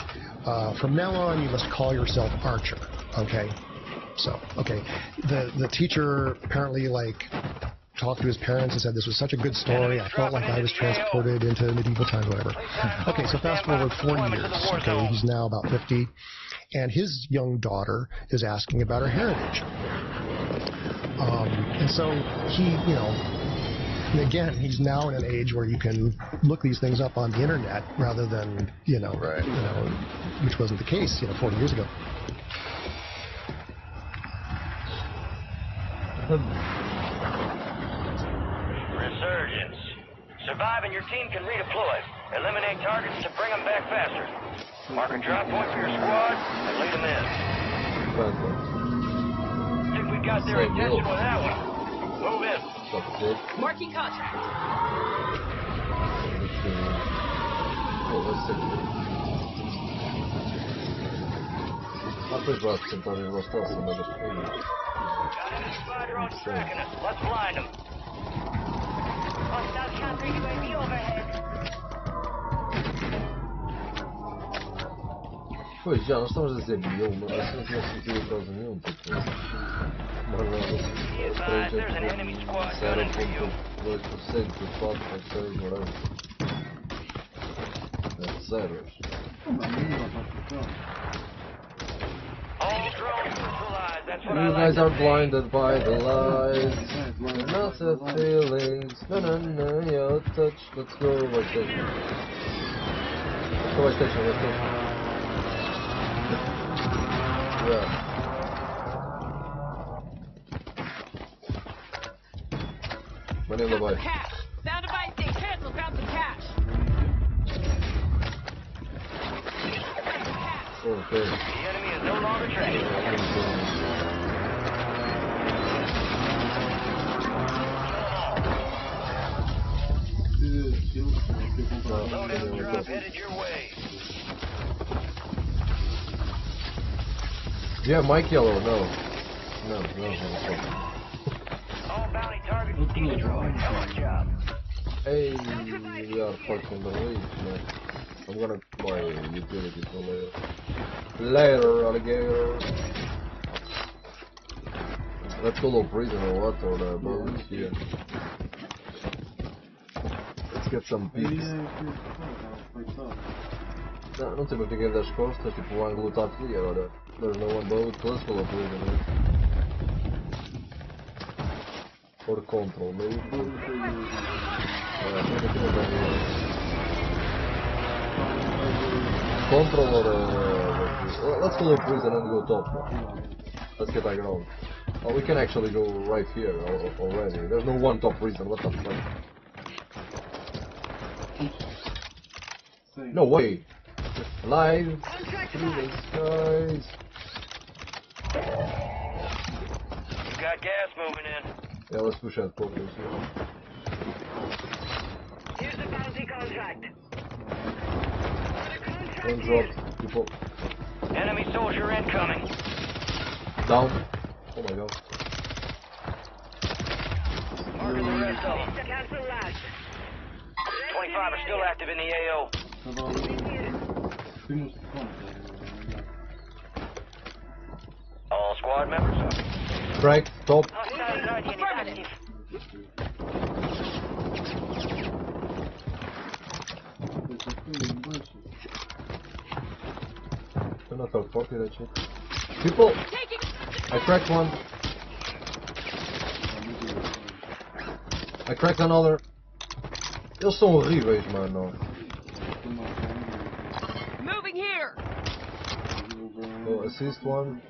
from now on you must call yourself Archer. Okay. So, the teacher apparently talked to his parents and said this was such a good story. I felt like I was transported into medieval times, whatever. Okay, so fast forward 4 years. Okay, he's now about 50, and his young daughter is asking about her heritage. And so and again, he's now in an age where you can look these things up on the internet rather than which wasn't the case 40 years ago. Resurgence. Survive and your team can redeploy. Eliminate targets to bring them back faster. Mark a drop point for your squad and lead them in. Think we got their attention with that one. Move in. Marking contact. Got enemy spy drones tracking us. Let's blind them. Hostile counter UAV overhead. Pois já, nós estamos a dizer nenhum, mas se não tivesse sentido quase nenhum, tipo. Mas não, 0.2% do 4.6, whatever. É zeros. All drones neutralized. That's what I You like guys to are see. blinded by the lights, not the feelings. No, your touch. Let's go, White Station. Let's go, White Station, let's go. Yeah. Money in the bike. Cash. Found a buy stick. Cancel. Found some cash. Okay. The enemy is no longer tracking. Loadout drop headed your way. Do you have Mike Yellow? No. All bounty targets destroyed. Good job. Hey, we are fucking the lead, man. I'm gonna buy utilities for later. Later, alligator. Let's go low prison or what, or the boats here. Let's get some peaks. Não temos ninguém das costas, tipo o ângulo está clear, olha. There's no one boat, let's go low prison, man. Or control, maybe. Control or let's go low prison and go top. Let's get high ground. Oh, we can actually go right here already. There's no one top prison, what the fuck? No way! Live through the skies. You got gas moving in. Yeah, let's push that focus. Here's the bounty contract. Don't drop people. Enemy soldier incoming. Down. Oh my god. Marking the rest of them. Cancel last. 25 are still active in the AO. All squad members. Crack, top. Hostile Guardian is active. I'm not so fuck that shit. People! I cracked one. I cracked another. Eles são horríveis, mano. Moving here. Oh, assist one.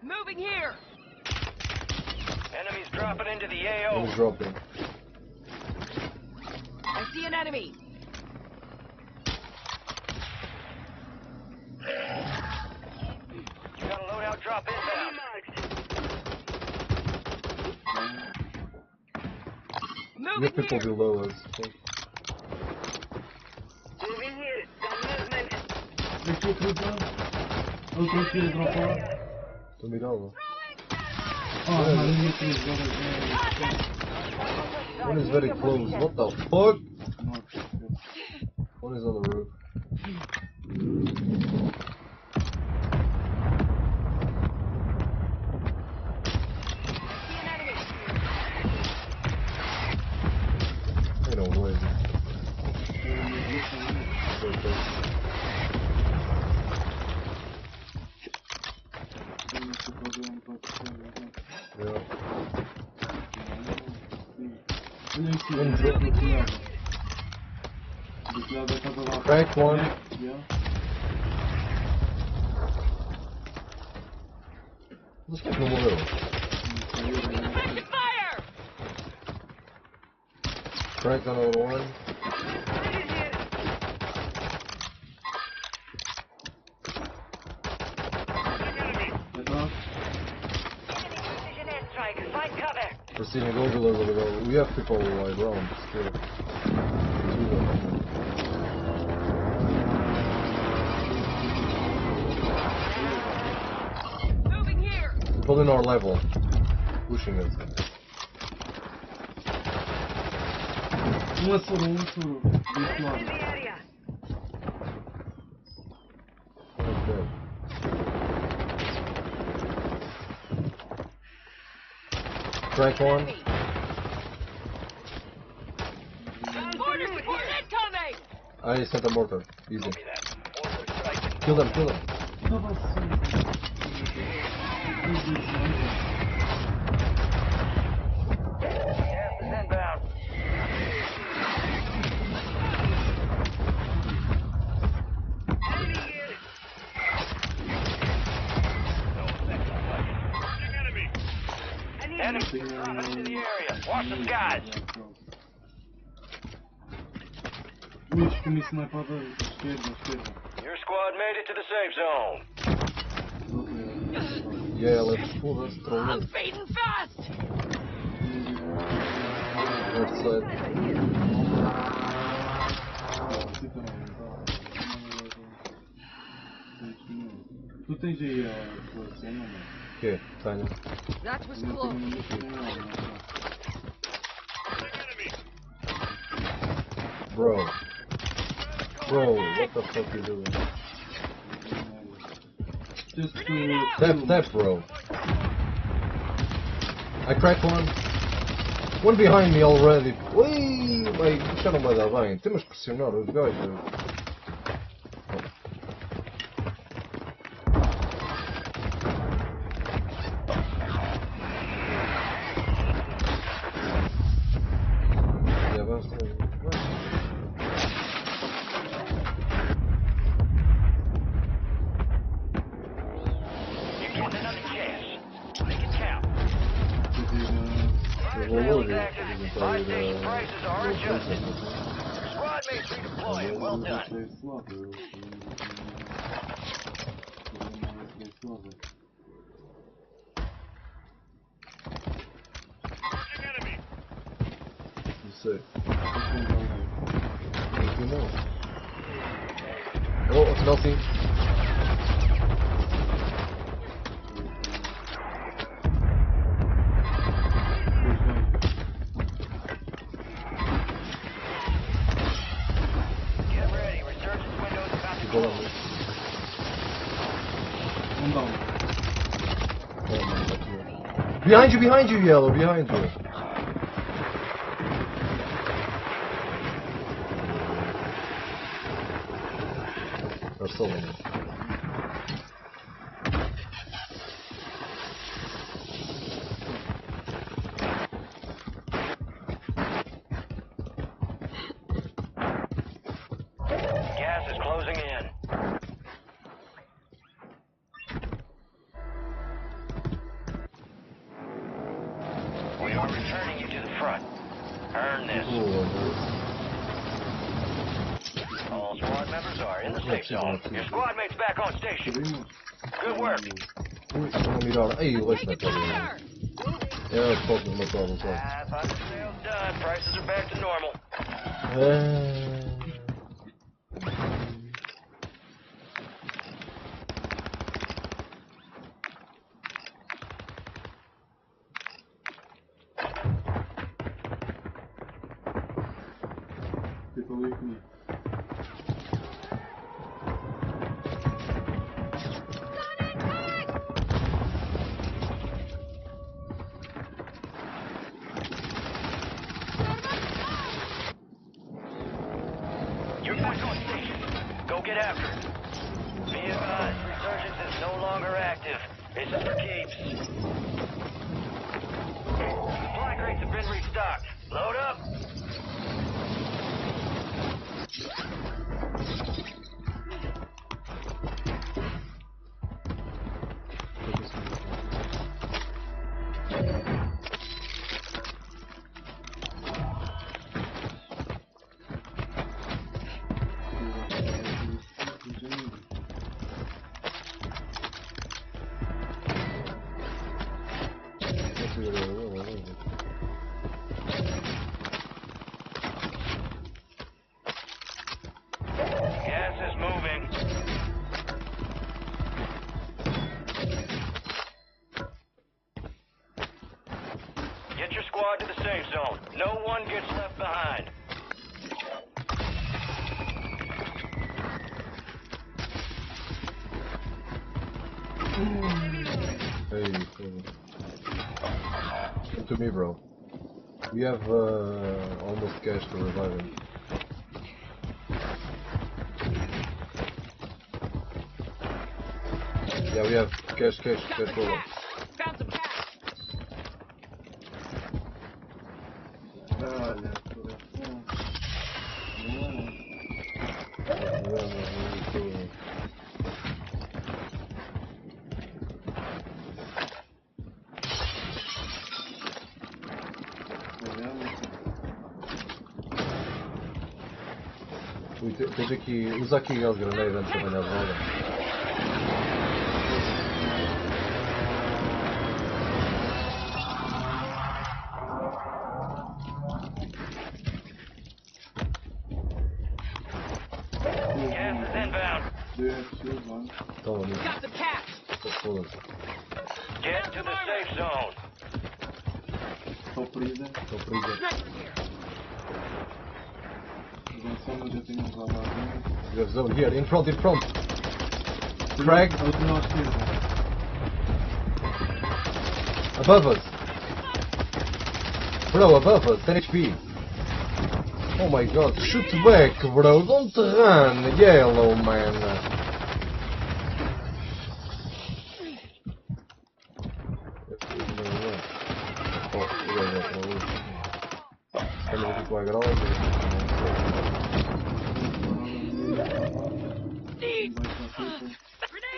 Moving here. Enemies dropping into the AO. He's dropping. I see an enemy. You got a loadout drop inbound. We Moving have people here. below us. Moving here. Some movement. Deixa eu cruzar. Eu estou aqui a dropar. Estou mirando. Ah, mas eu cruzar. One is very close. What the fuck? One is on the roof. Ain't no way. Yeah. Olha aqui, One do drop. outro lado. Do outro lado da casa lá. Crack one. Yeah. Mas que não morreu? Fire! Crack another one. Atrás. Precision airstrike. Find cover. Precision go below. We have people like around still. Two of them. Moving here. People in our level. Pushing us. Assou. Desse lado. Area. One is dead. Crack one. Border support incoming. I sent a mortar. Easy. Copy that. Order strike. Kill them. Estava assim. Gas is inbound. Enemy dropping into the area. Watch the skies. Ui, espremi snipada esquerda. Your squad made it to the safe zone. Yeah, let's pull this through. I'm fading fast. Left side. Tu tens aí a tua cena, não? Okay, Tanya. That was Eu não tenho close. nenhuma cena, não. Bro, what the fuck you doing? Just Tap, bro. I cracked one. One behind me already. Ui, bem, já não vai dar bem. Temos que pressionar os gajos. Yeah, vamos ter. You're getting another chance. Make it count. Reloaded. Buy station prices are adjusted. Your squad mates redeploying. Well done. You say. You know. Oh, it's melting. Get ready. Resurgence window's about to Go close. on. Não dá. behind you, Yellow, behind you. They're still in it. Gas is closing in. We are returning you to the front. Earn this. All squad members are in the safe zone. Your squad mates back on station. Good work. Vou mirar. Aí, o resto mete ali. É, pode matar o cara. Final sales done. Prices are back to normal. Fica ali comigo. You're back on station. Go get after it. Be advised, resurgence is no longer active. This is for keeps. Supply crates have been restocked. Load up. Gas is moving. Get your squad to the safe zone. No one gets left behind. Hey, come to me, bro. We have almost cash to revive him. Yeah, we have cash for him. Found some cash. Tens aqui, usa aqui aquele granade antes de apanhar de roda. Gas is inbound. Toma, amigo. Got some cash. Foda-se. Get to the safe zone. Estou preso. Sniper here. Avançamos, já temos lá mais. We have zone here, in front. Frag. Above us. Bro, above us, 10 HP. Oh my god, shoot back, bro, don't run, Yellow, man. Estamos aqui com a grava.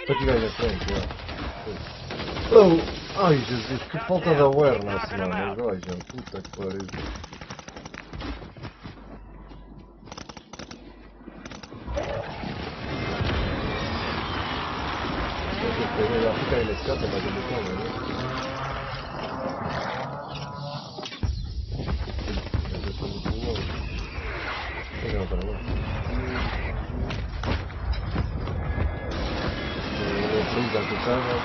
Estou aqui gajo à frente, já. Bro, ai Jesus, que falta de awareness, mano, gajo, puta que pariu. Já fica aí nesse canto, mas eu não estou, né? Às vezes estou muito longe. Não, para lá. Eu fui já com o carro.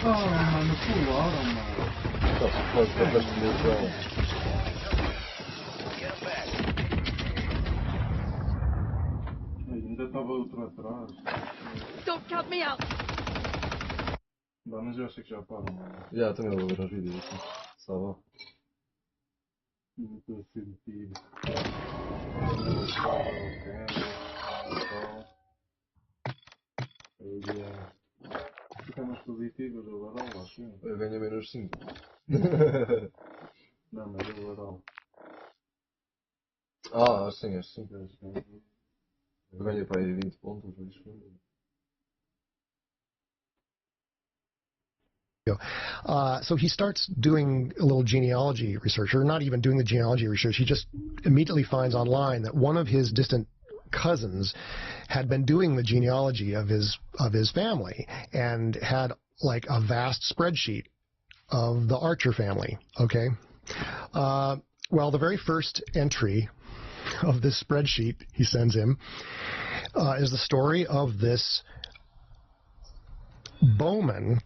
Mano, pularam, mano. Só se pode fazer munição. Ainda estava outro atrás. Don't count me out. Bah, mas eu achei que já param, mano. Já, também vou ver os vídeos aqui. Só Não estou a sentir. Fica mais positivo o overall, acho. eu ganho menos 5. Não, mas o overall. Ah, acho sim, acho sim. Eu ganhei para aí 20 pontos, acho. So he starts doing a little genealogy research, or not even doing the genealogy research. He just immediately finds online that one of his distant cousins had been doing the genealogy of his family and had like a vast spreadsheet of the Archer family. Okay. Well, the very first entry of this spreadsheet he sends him is the story of this bowman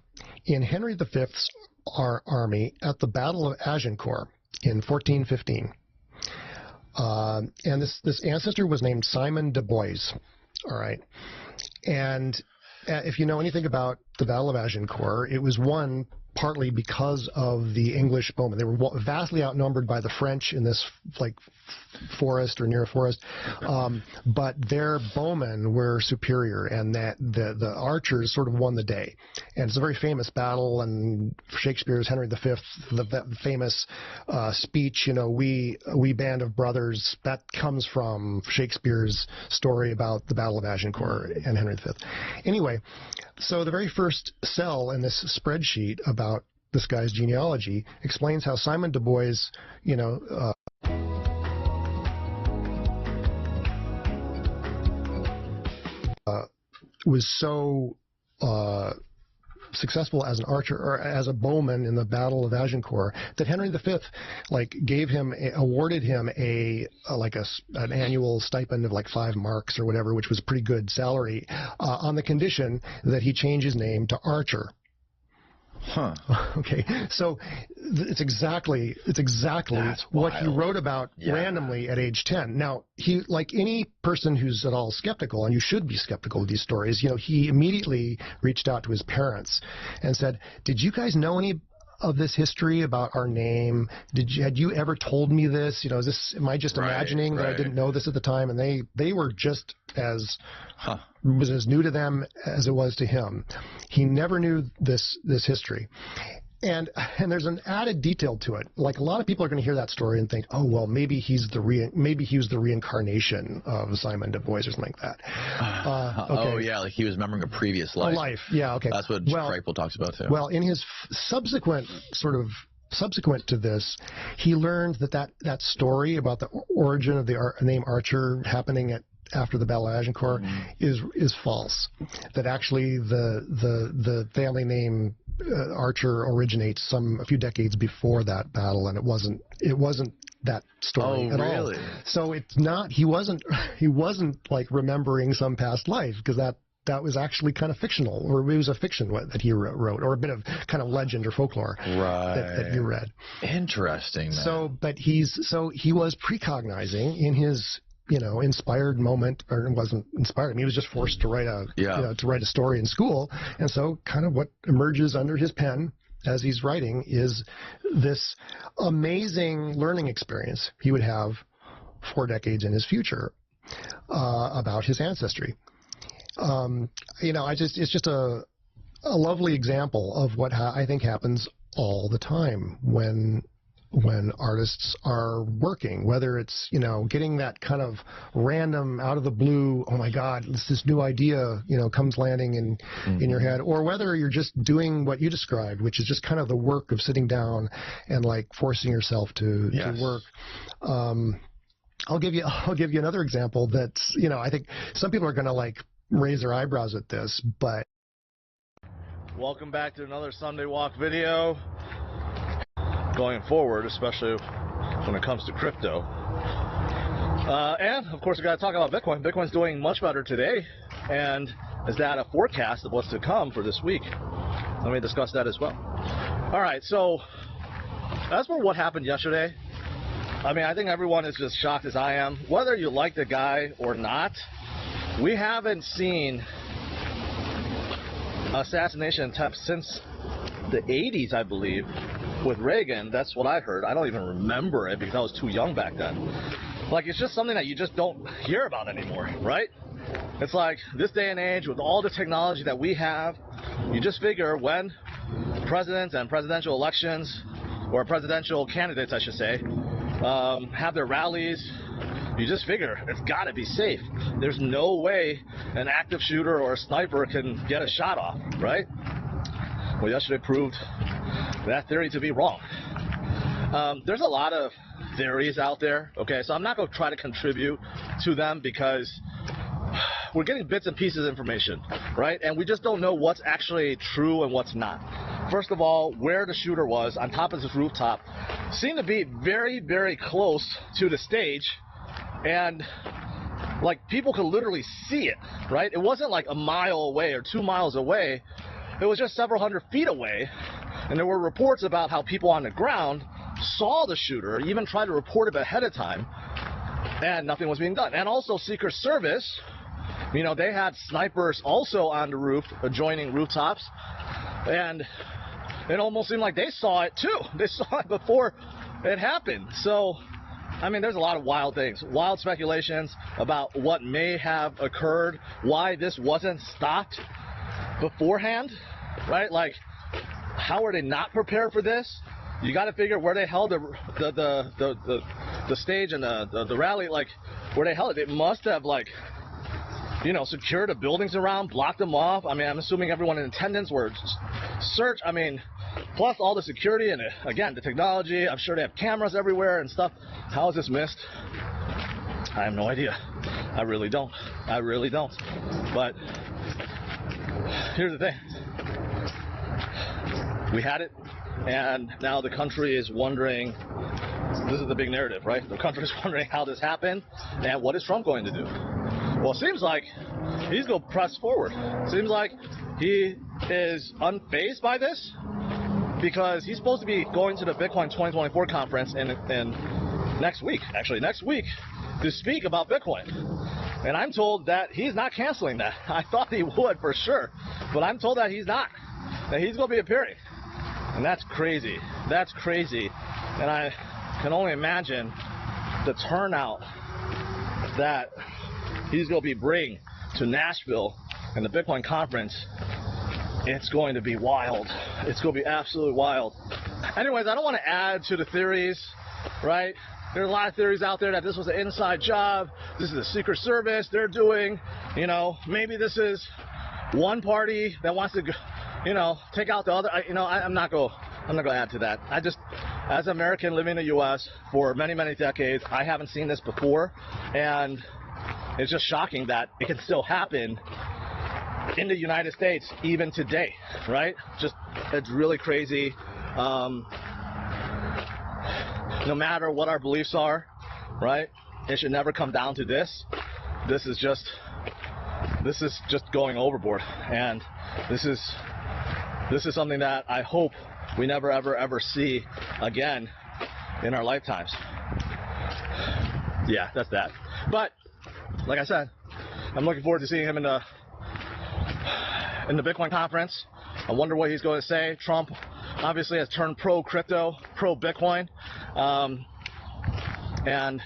in Henry V's army at the Battle of Agincourt in 1415. And this ancestor was named Simon de Boys. All right. And if you know anything about the Battle of Agincourt, it was won partly because of the English bowmen. They were vastly outnumbered by the French in this like forest or near a forest, but their bowmen were superior, and that the archers sort of won the day. And it's a very famous battle, and Shakespeare's Henry V, the famous speech, you know, we band of brothers, that comes from Shakespeare's story about the Battle of Agincourt and Henry V. Anyway, so the very first cell in this spreadsheet about this guy's genealogy explains how Simon de Boys, you know, was so successful as an archer or as a bowman in the Battle of Agincourt that Henry V, like, awarded him an annual stipend of like 5 marks or whatever, which was a pretty good salary, on the condition that he change his name to Archer. Huh. Okay, so it's exactly what he wrote about randomly at age 10. Now, he, like any person who's at all skeptical, and you should be skeptical of these stories, you know, he immediately reached out to his parents and said, "Did you guys know any of this history about our name? Had you ever told me this? You know, am I just imagining that I didn't know this at the time?" And they were just as was as new to them as it was to him. He never knew this history. And there's an added detail to it. Like, a lot of people are going to hear that story and think, oh, well, maybe he was the reincarnation of Simon de Boys or something like that. Okay. Oh, yeah, like he was remembering a previous life. A life, yeah, okay. That's what Kreipel talks about, too. Well, in his subsequent to this, he learned that story about the origin of the name Archer happening after the Battle of Agincourt is false. That actually the family name Archer originates a few decades before that battle, and it wasn't that story at all. So it's not. He wasn't like remembering some past life, because that was actually kind of fictional, or it was a fiction that he wrote, or a bit of kind of legend or folklore that you read. Interesting. Man. So he was precognizing in his, you know, inspired moment, or it wasn't inspired. I mean, he was just forced to write a story in school, and so kind of what emerges under his pen as he's writing is this amazing learning experience he would have 4 decades in his future about his ancestry. You know, it's just a lovely example of what I think happens all the time when artists are working, whether it's, you know, getting that kind of random, out of the blue, oh my God, this new idea, you know, comes landing in your head, or whether you're just doing what you described, which is just kind of the work of sitting down and like forcing yourself to work. I'll give you another example that's, you know, I think some people are going to like raise their eyebrows at this, but. Welcome back to another Sunday Walk video. Going forward, especially when it comes to crypto. And, of course, we got to talk about Bitcoin. Bitcoin's doing much better today, and is that a forecast of what's to come for this week? Let me discuss that as well. All right, so as for what happened yesterday, I mean, I think everyone is just shocked as I am. Whether you like the guy or not, we haven't seen assassination attempts since the 80s, I believe, with Reagan. That's what I heard. I don't even remember it because I was too young back then. Like, it's just something that you just don't hear about anymore, right? It's like, this day and age, with all the technology that we have, you just figure when presidents and presidential elections, or presidential candidates, I should say, have their rallies, you just figure it's got to be safe. There's no way an active shooter or a sniper can get a shot off, right? Well, yesterday proved that theory to be wrong. There's a lot of theories out there, okay? So I'm not going to try to contribute to them because we're getting bits and pieces of information, right? And we just don't know what's actually true and what's not. First of all, where the shooter was on top of this rooftop seemed to be very, very close to the stage, and like people could literally see it, right? It wasn't like a mile away or 2 miles away. It was just several hundred feet away, and there were reports about how people on the ground saw the shooter, even tried to report it ahead of time, and nothing was being done. And also Secret Service, you know, they had snipers also on the roof, adjoining rooftops, and it almost seemed like they saw it too. They saw it before it happened. So, I mean, there's a lot of wild things, wild speculations about what may have occurred, why this wasn't stopped beforehand, right? Like, how are they not prepared for this? You got to figure where they held the stage and the rally, like where they held it. They must have, like, you know, secured the buildings around, blocked them off. I mean, I'm assuming everyone in attendance were searched. I mean, plus all the security and, again, the technology. I'm sure they have cameras everywhere and stuff. How is this missed? I have no idea. I really don't. I really don't. But here's the thing. We had it, and now the country is wondering. This is the big narrative, right? The country is wondering how this happened and what is Trump going to do. Well, it seems like he's going to press forward. Seems like he is unfazed by this because he's supposed to be going to the Bitcoin 2024 conference in next week, to speak about Bitcoin. And I'm told that he's not canceling that. I thought he would for sure, but I'm told that he's not. That he's going to be appearing. And that's crazy. That's crazy. And I can only imagine the turnout that he's going to be bringing to Nashville and the Bitcoin conference. It's going to be wild. It's going to be absolutely wild. Anyways, I don't want to add to the theories, right? There are a lot of theories out there that this was an inside job. This is the Secret Service. They're doing, you know, maybe this is one party that wants to, you know, take out the other. I'm not going to add to that. I just, as an American living in the U.S. for many, many decades, I haven't seen this before, and it's just shocking that it can still happen in the United States even today, right? Just, it's really crazy. No matter what our beliefs are, right? It should never come down to this. This is just going overboard, and this is something that I hope we never ever see again in our lifetimes. Yeah, that's that. But like I said, I'm looking forward to seeing him in the Bitcoin conference. I wonder what he's going to say. Trump obviously has turned pro-crypto, pro-Bitcoin. And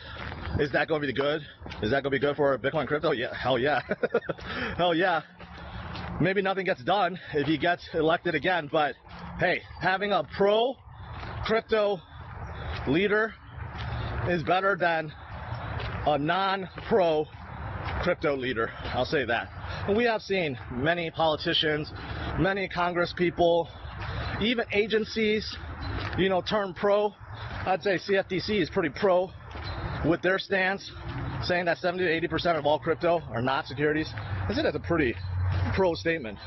is that going to be good? Is that going to be good for Bitcoin crypto? Yeah, hell yeah. Hell yeah. Maybe nothing gets done if he gets elected again, but hey, having a pro-crypto leader is better than a non-pro crypto leader. I'll say that. And we have seen many politicians, many Congress people, even agencies, you know, turn pro. I'd say CFTC is pretty pro with their stance, saying that 70 to 80% of all crypto are not securities. I think that's a pretty pro statement.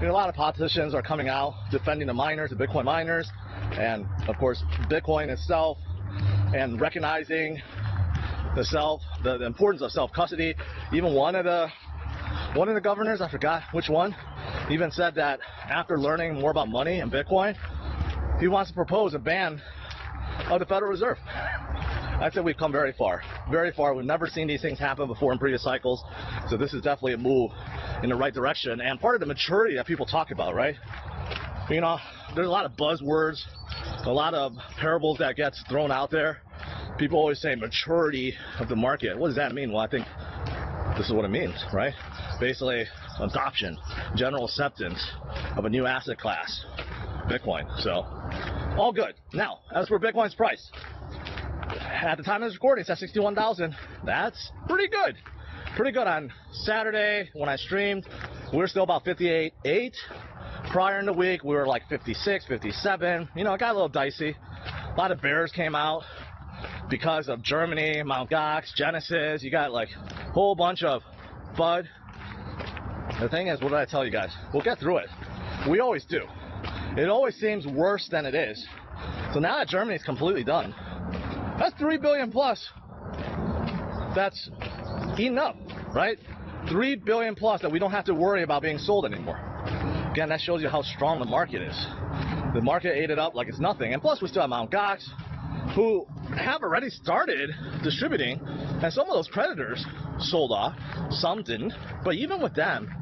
You know, a lot of politicians are coming out defending the miners, the Bitcoin miners, and of course Bitcoin itself, and recognizing the importance of self-custody. Even one of the governors, I forgot which one, even said that after learning more about money and Bitcoin, he wants to propose a ban of the Federal Reserve. I'd say we've come very far, very far. We've never seen these things happen before in previous cycles, so this is definitely a move in the right direction, and part of the maturity that people talk about, right? You know, there's a lot of buzzwords, a lot of parables that gets thrown out there. People always say maturity of the market. What does that mean? Well, I think this is what it means, right? Basically, adoption, general acceptance of a new asset class, Bitcoin. So, all good. Now, as for Bitcoin's price, at the time of this recording, it's at 61,000. That's pretty good. Pretty good. On Saturday, when I streamed, we were still about 58.8. Prior in the week, we were like 56, 57. You know, it got a little dicey. A lot of bears came out because of Germany, Mt. Gox, Genesis. You got like a whole bunch of FUD. The thing is, what did I tell you guys? We'll get through it. We always do. It always seems worse than it is. So now that Germany's completely done, that's 3 billion plus. That's eaten up, right? 3 billion plus that we don't have to worry about being sold anymore. Again, that shows you how strong the market is. The market ate it up like it's nothing. And plus, we still have Mt. Gox, who have already started distributing, and some of those creditors sold off, some didn't. But even with them,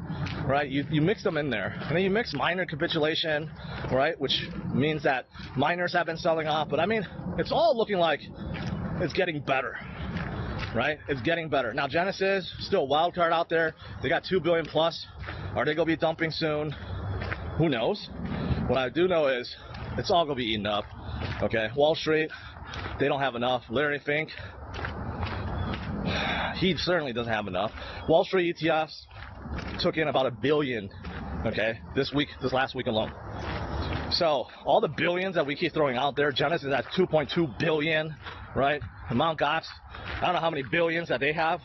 right, you mix them in there, and then you mix miner capitulation, right, which means that miners have been selling off. But I mean, it's all looking like it's getting better, right? It's getting better. Now, Genesis, still a wild card out there. They got 2 billion plus. Are they going to be dumping soon? Who knows? What I do know is it's all going to be eaten up. Okay, Wall Street, they don't have enough. Larry Fink, he certainly doesn't have enough. Wall Street ETFs took in about $1 billion, okay, this last week alone. So all the billions that we keep throwing out there, Genesis is at 2.2 billion, right? And Mt. Gox, I don't know how many billions that they have.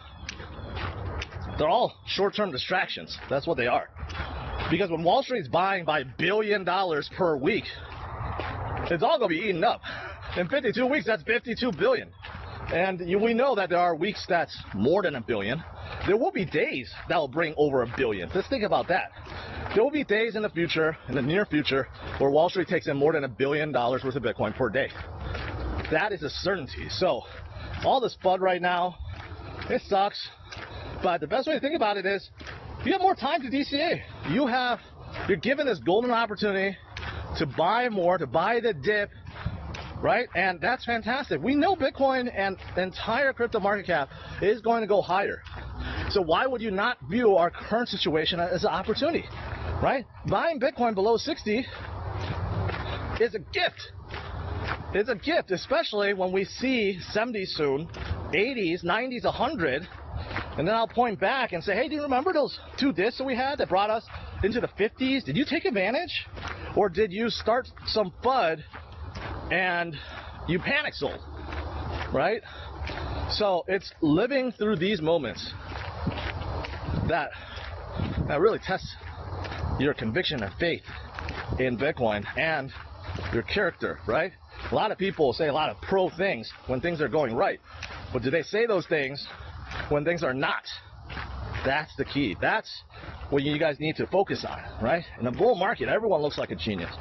They're all short-term distractions. That's what they are. Because when Wall Street's buying by $1 billion per week, it's all going to be eaten up. In 52 weeks, that's 52 billion. And we know that there are weeks that's more than $1 billion. There will be days that will bring over $1 billion. Let's think about that. There will be days in the future, in the near future, where Wall Street takes in more than $1 billion worth of Bitcoin per day. That is a certainty. So, all this FUD right now, it sucks. But the best way to think about it is, you have more time to DCA. You're given this golden opportunity to buy more, to buy the dip, right? And that's fantastic. We know Bitcoin and the entire crypto market cap is going to go higher. So why would you not view our current situation as an opportunity, right? Buying Bitcoin below 60 is a gift. It's a gift, especially when we see 70s soon, 80s, 90s, 100. And then I'll point back and say, hey, do you remember those 2 discs that we had that brought us into the 50s? Did you take advantage? Or did you start some FUD and you panic sold, right? So it's living through these moments that really tests your conviction and faith in Bitcoin and your character, right? A lot of people say a lot of pro things when things are going right. But do they say those things when things are not? That's the key. That's what you guys need to focus on, right? In a bull market, everyone looks like a genius.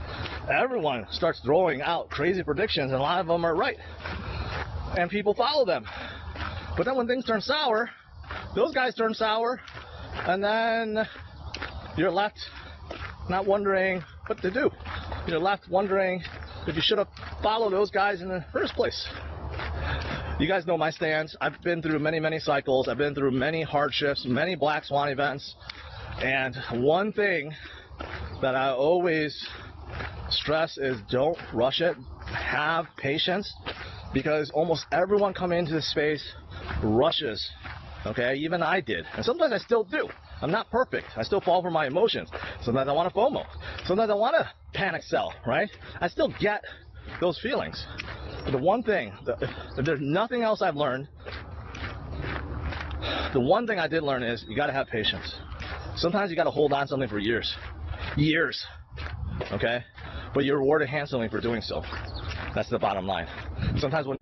Everyone starts throwing out crazy predictions, and a lot of them are right. And people follow them. But then when things turn sour, those guys turn sour, and then you're left not wondering what to do. You're left wondering if you should have followed those guys in the first place. You guys know my stance. I've been through many, many cycles. I've been through many hardships, many black swan events. And one thing that I always stress is don't rush it. Have patience. Because almost everyone coming into this space rushes. Okay? Even I did. And sometimes I still do. I'm not perfect. I still fall for my emotions. Sometimes I want to FOMO. Sometimes I want to panic sell, right? I still get those feelings. But the one thing, if there's nothing else I've learned, the one thing I did learn is you got to have patience. Sometimes you got to hold on to something for years. Years. Okay? But you're rewarded handsomely for doing so. That's the bottom line. Sometimes when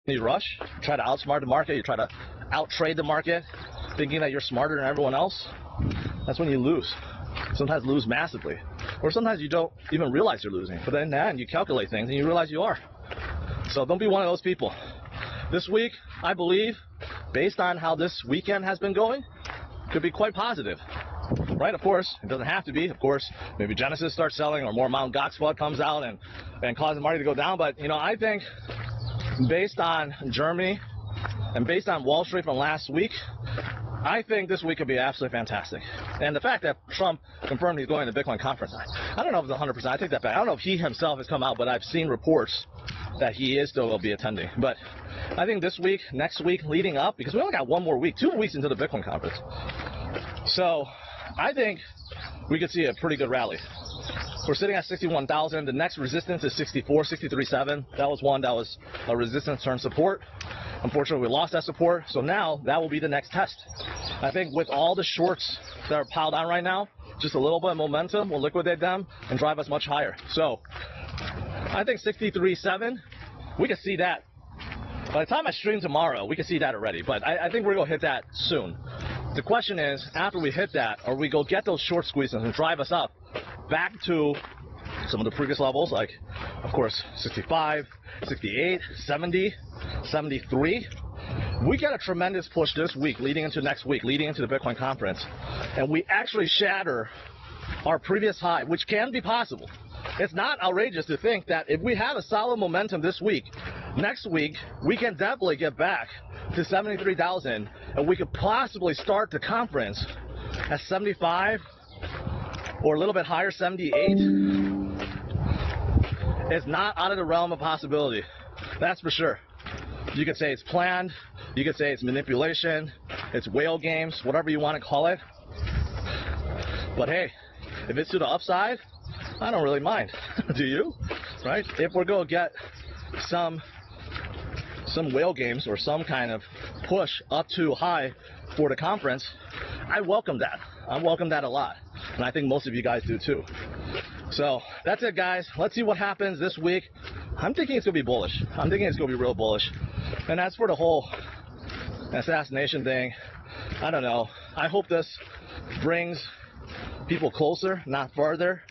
you rush, try to outsmart the market, you try to out-trade the market, thinking that you're smarter than everyone else, That's when you lose. Sometimes lose massively. Or sometimes you don't even realize you're losing. But then in the end, you calculate things and you realize you are. So don't be one of those people. This week, I believe, based on how this weekend has been going, could be quite positive. Right? Of course, it doesn't have to be. Of course, maybe Genesis starts selling or more Mount Gox flood comes out and causes Marty to go down. But, you know, I think based on Germany and based on Wall Street from last week, I think this week could be absolutely fantastic. And the fact that Trump confirmed he's going to the Bitcoin conference, I don't know if it's 100%. I take that back. I don't know if he himself has come out, but I've seen reports that he is still will be attending. But I think this week, next week, leading up, because we only got 1 more week, 2 weeks into the Bitcoin conference. So I think we could see a pretty good rally. We're sitting at 61,000. The next resistance is 64, 63.7. That was one that was a resistance turn support. Unfortunately, we lost that support. So now that will be the next test. I think with all the shorts that are piled on right now, just a little bit of momentum will liquidate them and drive us much higher. So I think 63.7, we can see that. By the time I stream tomorrow, we can see that already. But I think we're going to hit that soon. The question is, after we hit that, or we go get those short squeezes and drive us up back to some of the previous levels, like, of course, 65, 68, 70, 73. We get a tremendous push this week, leading into next week, leading into the Bitcoin conference, and we actually shatter our previous high, which can be possible. It's not outrageous to think that if we have a solid momentum this week, next week, we can definitely get back to 73,000, and we could possibly start the conference at 75 or a little bit higher, 78. It's not out of the realm of possibility. That's for sure. You could say it's planned. You could say it's manipulation. It's whale games, whatever you want to call it. But hey, if it's to the upside, I don't really mind. Do you? Right? If we're going to get some whale games or some kind of push up too high for the conference, I welcome that. I welcome that a lot. And I think most of you guys do too. So that's it, guys. Let's see what happens this week. I'm thinking it's going to be bullish. I'm thinking it's going to be real bullish. And as for the whole assassination thing, I don't know. I hope this brings people closer, not further.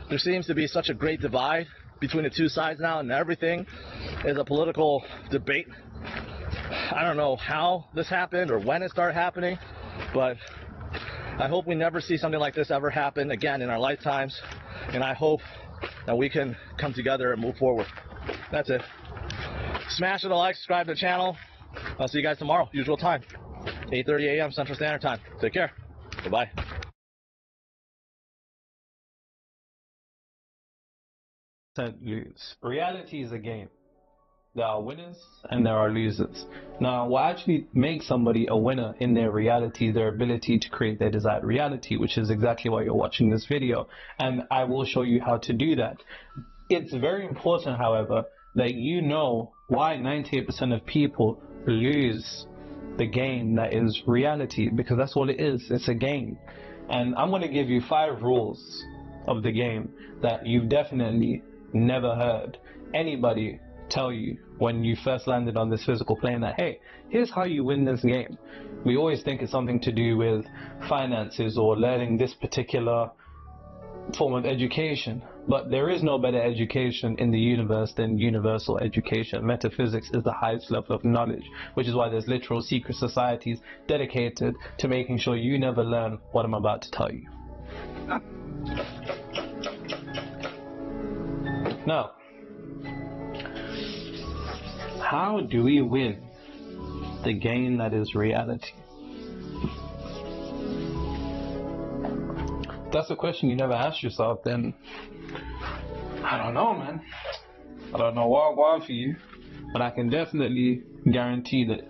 There seems to be such a great divide between the two sides now, and everything is a political debate. I don't know how this happened or when it started happening, but I hope we never see something like this ever happen again in our lifetimes, and I hope that we can come together and move forward. That's it. Smash it a like, subscribe to the channel. I'll see you guys tomorrow, usual time, 8:30 a.m. Central Standard Time. Take care. Bye-bye. Lose. Reality is a game. There are winners and there are losers. Now, what actually makes somebody a winner in their reality is their ability to create their desired reality, which is exactly why you're watching this video. And I will show you how to do that. It's very important, however, that you know why 98% of people lose the game that is reality, because that's all it is. It's a game. And I'm going to give you 5 rules of the game that you've definitely never heard anybody tell you when you first landed on this physical plane, that hey, here's how you win this game. We always think it's something to do with finances or learning this particular form of education, but there is no better education in the universe than universal education. Metaphysics is the highest level of knowledge, which is why there's literal secret societies dedicated to making sure you never learn what I'm about to tell you. Now, how do we win the game that is reality? If that's a question you never asked yourself, then I don't know, man. I don't know why for you, but I can definitely guarantee that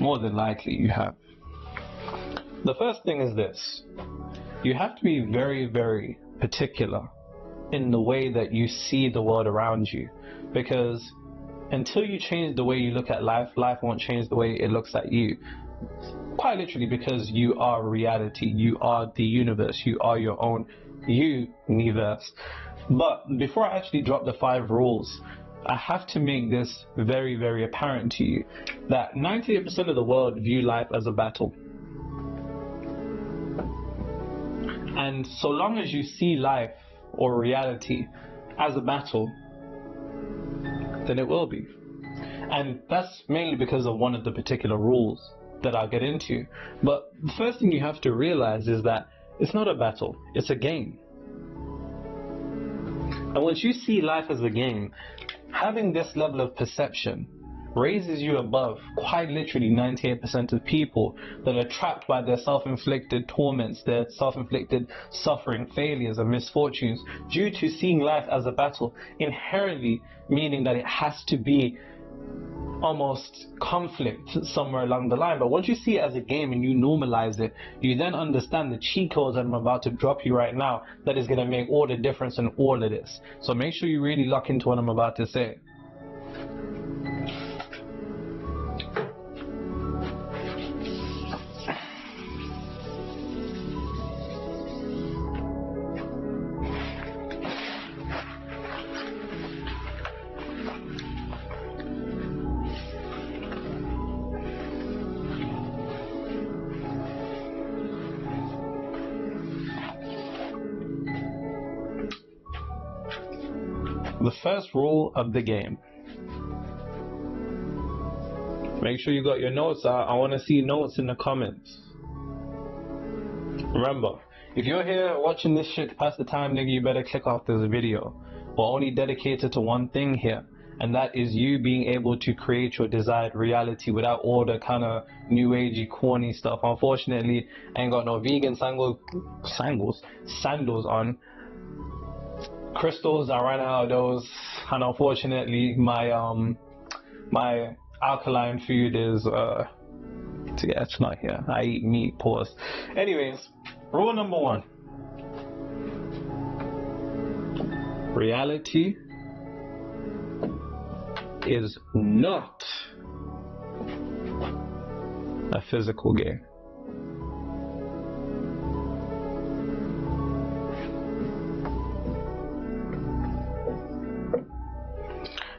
more than likely you have. The first thing is this: you have to be very, very particular in the way that you see the world around you, because until you change the way you look at life, life won't change the way it looks at you. Quite literally, because you are reality, you are the universe, you are your own universe. But before I actually drop the 5 rules, I have to make this very, very apparent to you that 98% of the world view life as a battle. And so long as you see life or reality as a battle, then it will be. And that's mainly because of one of the particular rules that I'll get into. But the first thing you have to realize is that it's not a battle, it's a game. And once you see life as a game, having this level of perception raises you above quite literally 98% of people that are trapped by their self-inflicted torments, their self-inflicted suffering, failures and misfortunes due to seeing life as a battle, inherently meaning that it has to be almost conflict somewhere along the line. But once you see it as a game and you normalize it, you then understand the cheat codes that I'm about to drop you right now that is going to make all the difference in all of this. So make sure you really lock into what I'm about to say. The first rule of the game. Make sure you got your notes out. I want to see notes in the comments. Remember, if you're here watching this shit to pass the time, nigga, you better click off this video. We're only dedicated to one thing here, and that is you being able to create your desired reality without all the kind of new agey corny stuff. Unfortunately, I ain't got no vegan sandals on. Crystals, I ran out of those, and unfortunately my my alkaline food is it's not here. I eat meat, pause. Anyways, rule number 1. Reality is not a physical game.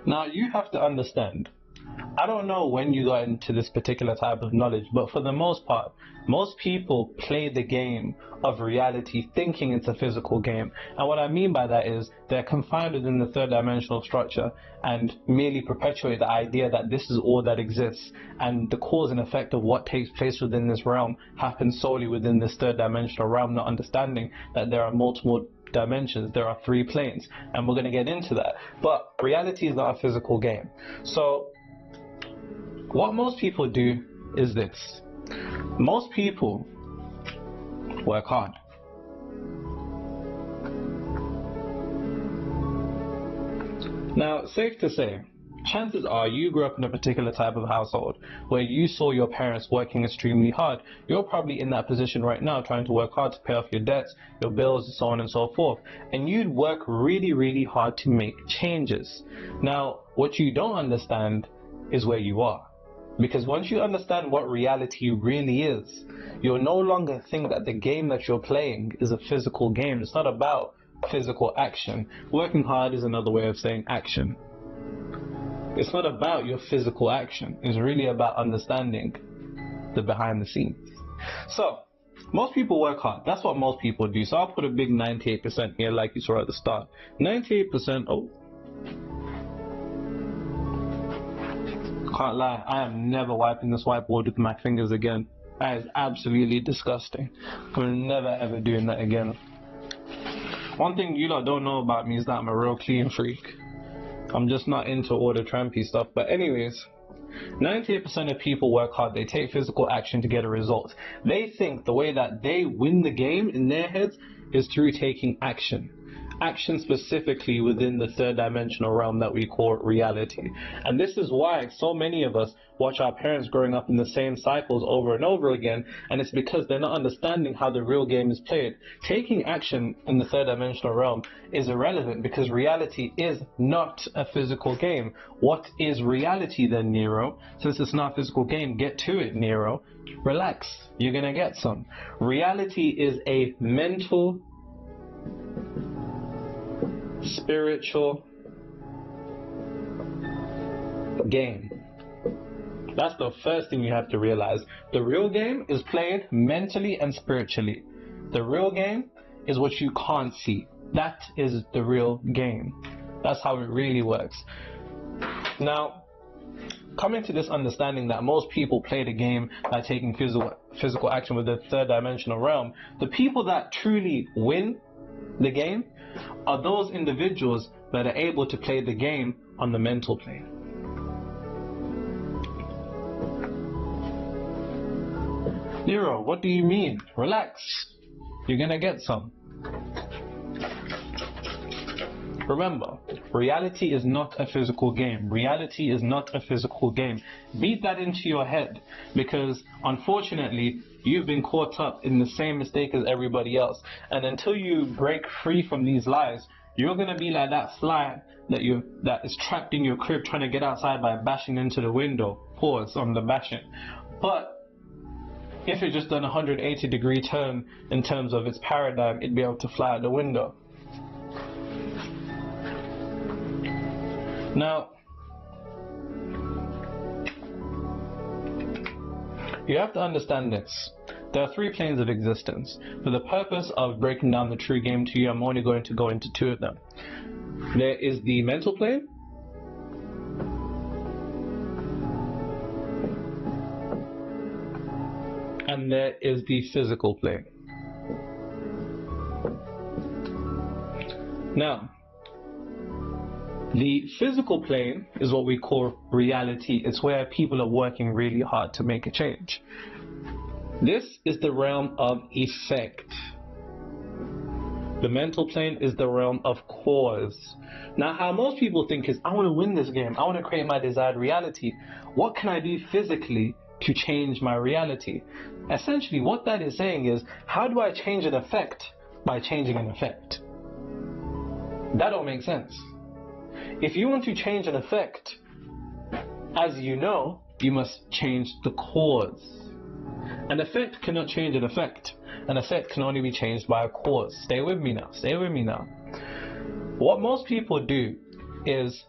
Now you have to understand, I don't know when you got into this particular type of knowledge, but for the most part, most people play the game of reality thinking it's a physical game. And what I mean by that is they're confined within the third dimensional structure and merely perpetuate the idea that this is all that exists, and the cause and effect of what takes place within this realm happens solely within this third dimensional realm, not understanding that there are multiple dimensions, there are 3 planes, and we're going to get into that. But reality is not a physical game. So what most people do is this. Most people work hard. Now, safe to say, chances are you grew up in a particular type of household where you saw your parents working extremely hard. You're probably in that position right now, trying to work hard to pay off your debts, your bills, and so on and so forth. And you'd work really, really hard to make changes. Now, what you don't understand is where you are. Because once you understand what reality really is, you'll no longer think that the game that you're playing is a physical game. It's not about physical action. Working hard is another way of saying action. It's not about your physical action. It's really about understanding the behind the scenes. So, most people work hard. That's what most people do. So I'll put a big 98% here like you saw at the start. 98%, oh. Can't lie, I am never wiping this whiteboard with my fingers again. That is absolutely disgusting. I'm never ever doing that again. One thing you lot don't know about me is that I'm a real clean freak. I'm just not into all the trampy stuff. But anyways, 98% of people work hard. They take physical action to get a result. They think the way that they win the game in their heads is through taking action. Action specifically within the third dimensional realm that we call reality. And this is why so many of us watch our parents growing up in the same cycles over and over again, and it's because they're not understanding how the real game is played. Taking action in the third dimensional realm is irrelevant because reality is not a physical game. What is reality then, Nero? Since it's not a physical game, get to it, Nero. Relax, you're gonna get some. Reality is a mental, spiritual game. That's the first thing you have to realize. The real game is played mentally and spiritually. The real game is what you can't see. That is the real game. That's how it really works. Now, coming to this understanding that most people play the game by taking physical action with the third dimensional realm, the people that truly win the game are those individuals that are able to play the game on the mental plane. Nero, what do you mean? Relax. You're gonna get some. Remember, reality is not a physical game. Reality is not a physical game. Beat that into your head, because unfortunately, you've been caught up in the same mistake as everybody else. And until you break free from these lies, you're gonna be like that fly that is trapped in your crib trying to get outside by bashing into the window. Pause on the bashing. But if it just done a 180-degree turn in terms of its paradigm, it'd be able to fly out the window. Now, you have to understand this. There are 3 planes of existence. For the purpose of breaking down the true game to you, I'm only going to go into 2 of them. There is the mental plane, and there is the physical plane. Now, the physical plane is what we call reality. It's where people are working really hard to make a change. This is the realm of effect. The mental plane is the realm of cause. Now, how most people think is, I want to win this game. I want to create my desired reality. What can I do physically to change my reality? Essentially, what that is saying is, how do I change an effect by changing an effect? That don't make sense. If you want to change an effect, as you know, you must change the cause. An effect cannot change an effect. An effect can only be changed by a cause. Stay with me now. Stay with me now. What most people do is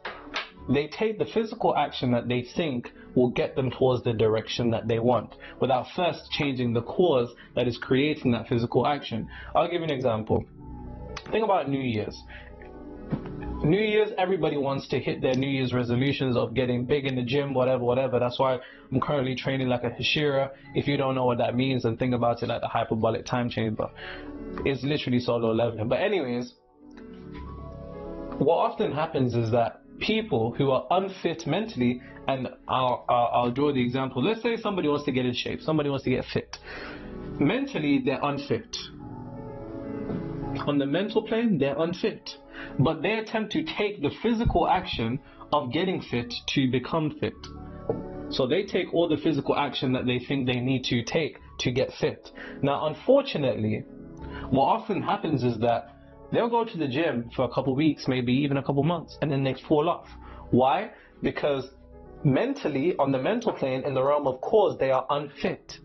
they take the physical action that they think will get them towards the direction that they want, without first changing the cause that is creating that physical action. I'll give you an example. Think about New Year's. New Year's, everybody wants to hit their New Year's resolutions of getting big in the gym, whatever. That's why I'm currently training like a Hashira. If you don't know what that means, then think about it like the hyperbolic time chamber. It's literally solo leveling. But anyways, what often happens is that people who are unfit mentally, and I'll draw the example. Let's say somebody wants to get in shape. Somebody wants to get fit. Mentally, they're unfit. On the mental plane, they're unfit. But they attempt to take the physical action of getting fit to become fit. So they take all the physical action that they think they need to take to get fit. Now, unfortunately, what often happens is that they'll go to the gym for a couple of weeks, maybe even a couple of months, and then they fall off. Why? Because mentally, on the mental plane, in the realm of cause, they are unfit.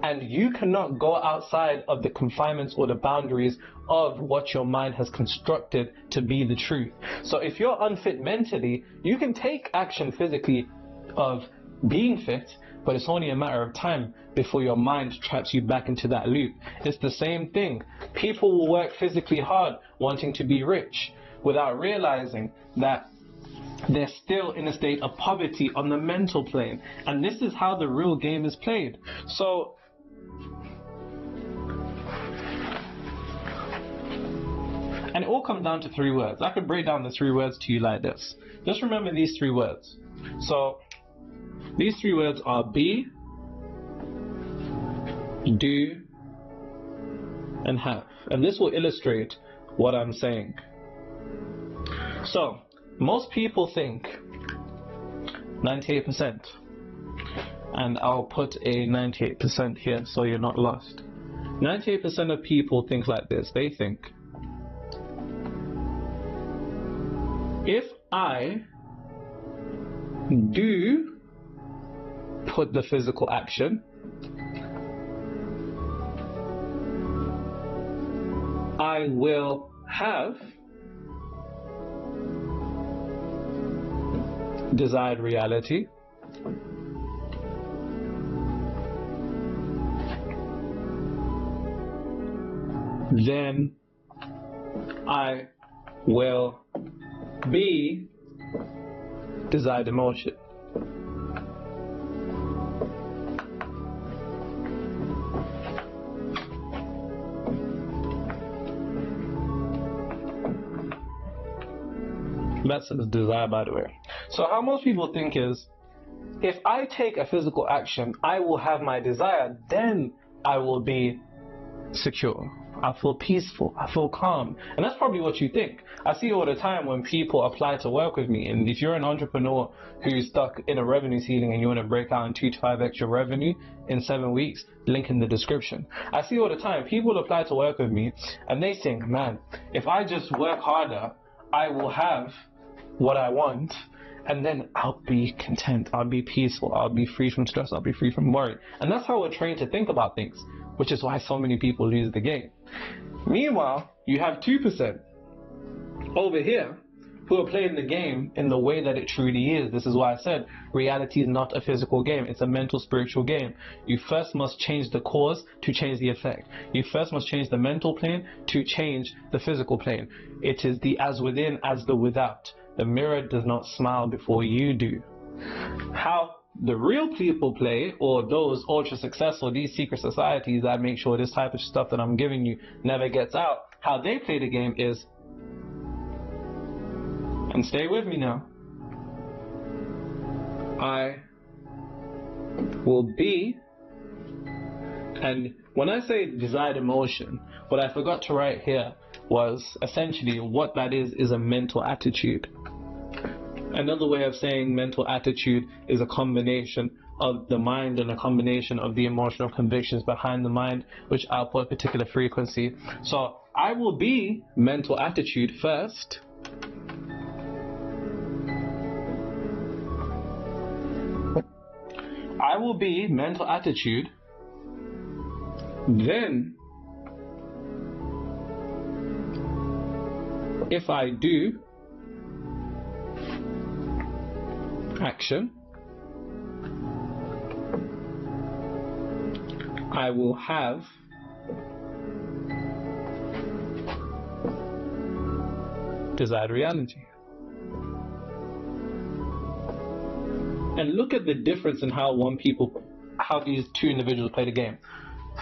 And you cannot go outside of the confinements or the boundaries of what your mind has constructed to be the truth. So if you're unfit mentally, you can take action physically of being fit, but it's only a matter of time before your mind traps you back into that loop. It's the same thing. People will work physically hard wanting to be rich without realizing that they're still in a state of poverty on the mental plane. And this is how the real game is played. So and it all comes down to 3 words. I could break down the 3 words to you like this. Just remember these 3 words. So these 3 words are be, do, and have. And this will illustrate what I'm saying. So most people think 98%. And I'll put a 98% here so you're not lost. 98% of people think like this. They think, if I do put the physical action, I will have desired reality. Then I will be desired emotion. That's the desire, by the way. So how most people think is, if I take a physical action, I will have my desire, then I will be secure. I feel peaceful. I feel calm. And that's probably what you think. I see all the time when people apply to work with me. And if you're an entrepreneur who's stuck in a revenue ceiling and you want to break out in 2 to 5 extra revenue in 7 weeks, link in the description. I see all the time people apply to work with me and they think, man, if I just work harder, I will have what I want, and then I'll be content, I'll be peaceful, I'll be free from stress, I'll be free from worry. And that's how we're trained to think about things, which is why so many people lose the game. Meanwhile, you have 2% over here who are playing the game in the way that it truly is. This is why I said reality is not a physical game, it's a mental, spiritual game. You first must change the cause to change the effect. You first must change the mental plane to change the physical plane. It is the as within as the without. The mirror does not smile before you do. How the real people play, or those ultra successful, these secret societies that make sure this type of stuff that I'm giving you never gets out, how they play the game is, and stay with me now, I will be, and when I say desired emotion, what I forgot to write here was essentially what that is a mental attitude. Another way of saying mental attitude is a combination of the mind and a combination of the emotional convictions behind the mind, which output a particular frequency. So I will be mental attitude first. I will be mental attitude, then if I do action, I will have desired reality. And look at the difference in how these two individuals play the game.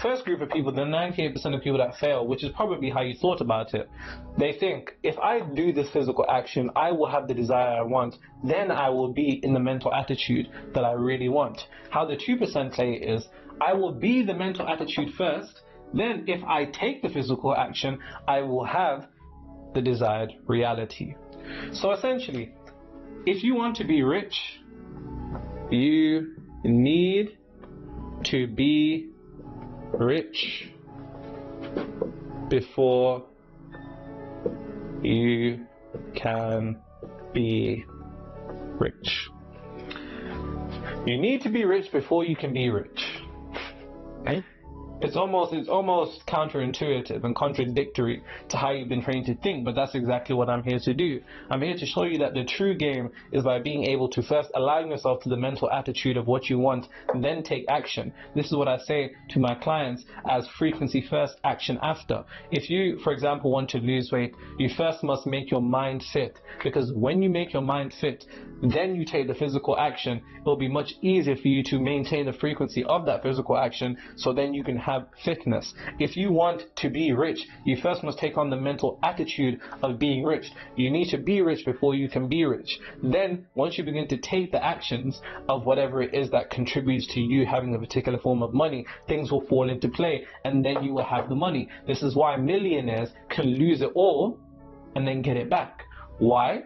First group of people, the 98% of people that fail, which is probably how you thought about it, they think, if I do this physical action, I will have the desire I want, then I will be in the mental attitude that I really want. How the 2% play is, I will be the mental attitude first, then if I take the physical action, I will have the desired reality. So essentially, if you want to be rich, you need to be rich before you can be rich. You need to be rich before you can be rich. Okay? It's almost counterintuitive and contradictory to how you've been trained to think, but that's exactly what I'm here to do. I'm here to show you that the true game is by being able to first align yourself to the mental attitude of what you want, then take action. This is what I say to my clients as frequency first, action after. If you, for example, want to lose weight, you first must make your mind fit, because when you make your mind fit, then you take the physical action. It will be much easier for you to maintain the frequency of that physical action, so then you can have fitness. If you want to be rich, you first must take on the mental attitude of being rich. You need to be rich before you can be rich. Then, once you begin to take the actions of whatever it is that contributes to you having a particular form of money, things will fall into play, and then you will have the money. This is why millionaires can lose it all and then get it back. Why?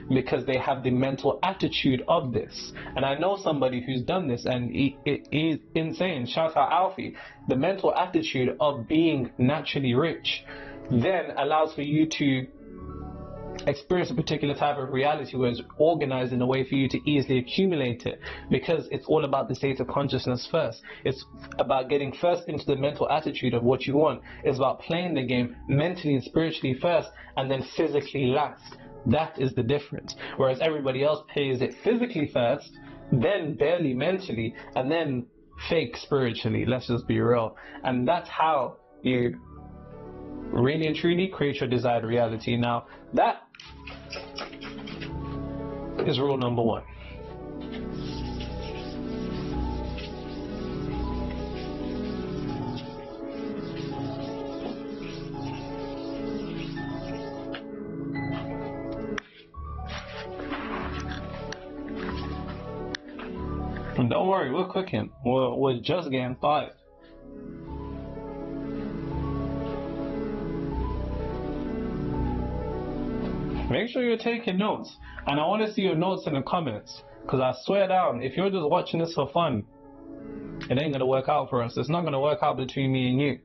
Because they have the mental attitude of this. And I know somebody who's done this, and it is insane. Shout out Alfie. The mental attitude of being naturally rich then allows for you to experience a particular type of reality where it's organized in a way for you to easily accumulate it, because it's all about the state of consciousness first. It's about getting first into the mental attitude of what you want. It's about playing the game mentally and spiritually first, and then physically last. That is the difference. Whereas everybody else plays it physically first, then barely mentally, and then fake spiritually. Let's just be real. And that's how you really and truly create your desired reality. Now, that is rule number 1. And don't worry, we're cooking. We're just getting started. Make sure you're taking notes, and I want to see your notes in the comments, because I swear down, if you're just watching this for fun, it ain't gonna work out for us. It's not gonna work out between me and you.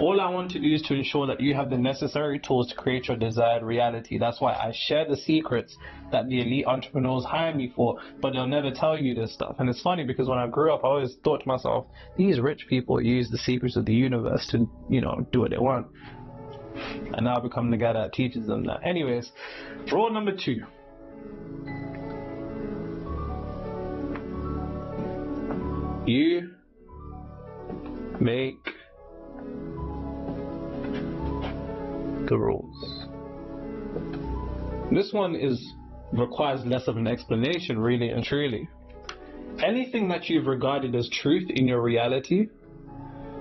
All I want to do is to ensure that you have the necessary tools to create your desired reality. That's why I share the secrets that the elite entrepreneurs hire me for, but they'll never tell you this stuff. And it's funny because when I grew up, I always thought to myself, these rich people use the secrets of the universe to, you know, do what they want. And now I've become the guy that teaches them that. Anyways, rule number 2. You make the rules. This one requires less of an explanation, really and truly. Anything that you've regarded as truth in your reality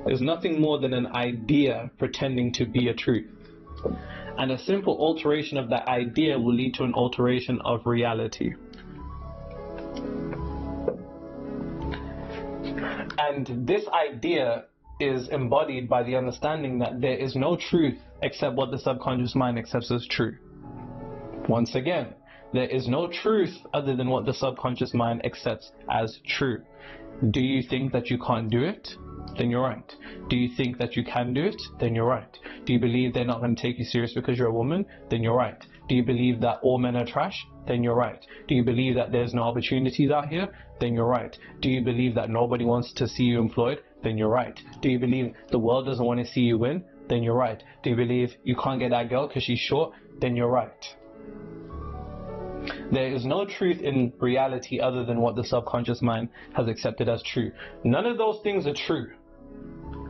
is nothing more than an idea pretending to be a truth. And a simple alteration of that idea will lead to an alteration of reality. And this idea is embodied by the understanding that there is no truth except what the subconscious mind accepts as true. Once again, there is no truth other than what the subconscious mind accepts as true. Do you think that you can't do it? Then you're right. Do you think that you can do it? Then you're right. Do you believe they're not going to take you serious because you're a woman? Then you're right. Do you believe that all men are trash? Then you're right. Do you believe that there's no opportunities out here? Then you're right. Do you believe that nobody wants to see you employed? Then you're right. Do you believe the world doesn't want to see you win? Then you're right. Do you believe you can't get that girl because she's short? Then you're right. There is no truth in reality other than what the subconscious mind has accepted as true. None of those things are true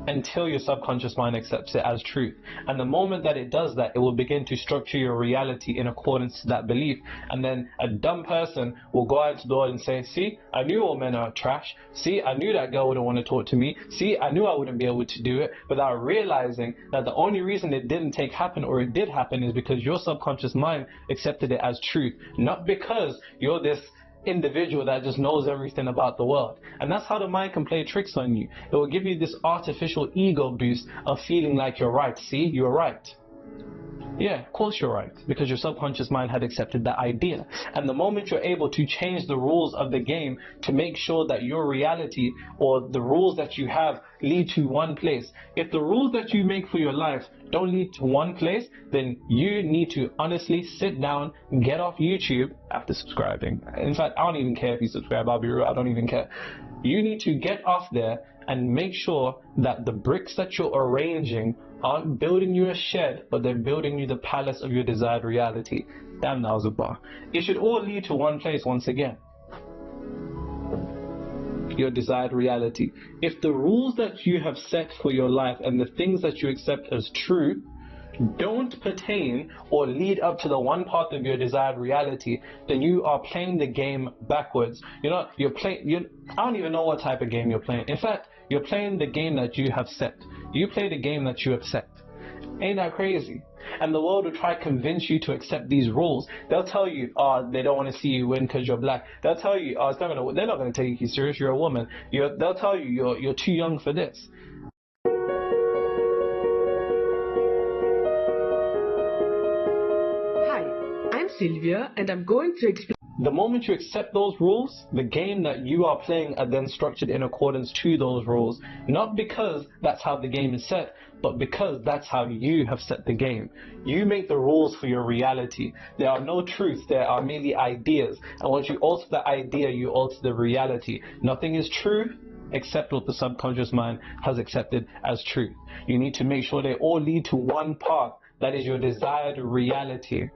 until your subconscious mind accepts it as truth. And the moment that it does that, it will begin to structure your reality in accordance to that belief. And then a dumb person will go out the door and say, see, I knew all men are trash. See, I knew that girl wouldn't want to talk to me. See, I knew I wouldn't be able to do it, without realizing that the only reason it didn't happen, or it did happen, is because your subconscious mind accepted it as truth. Not because you're this individual that just knows everything about the world. And that's how the mind can play tricks on you. It will give you this artificial ego boost of feeling like you're right. See, you're right. Yeah, of course you're right, because your subconscious mind had accepted that idea. And the moment you're able to change the rules of the game to make sure that your reality or the rules that you have lead to one place, if the rules that you make for your life don't lead to one place, then you need to honestly sit down, get off YouTube after subscribing. In fact, I don't even care if you subscribe, I'll be real, I don't even care. You need to get off there and make sure that the bricks that you're arranging aren't building you a shed, but they're building you the palace of your desired reality. Damn, that was a bar. It should all lead to one place once again. Your desired reality. If the rules that you have set for your life and the things that you accept as true don't pertain or lead up to the one part of your desired reality, then you are playing the game backwards. You know, I don't even know what type of game you're playing. In fact, you're playing the game that you have set. You play the game that you have set. Ain't that crazy? And the world will try to convince you to accept these rules. They'll tell you, they don't want to see you win because you're black. They'll tell you, they're not going to take you serious, you're a woman. They'll tell you, you're too young for this. Hi, I'm Sylvia, and I'm going to explain. The moment you accept those rules, the game that you are playing are then structured in accordance to those rules. Not because that's how the game is set, but because that's how you have set the game. You make the rules for your reality. There are no truths, there are merely ideas. And once you alter the idea, you alter the reality. Nothing is true except what the subconscious mind has accepted as truth. You need to make sure they all lead to one path, that is your desired reality.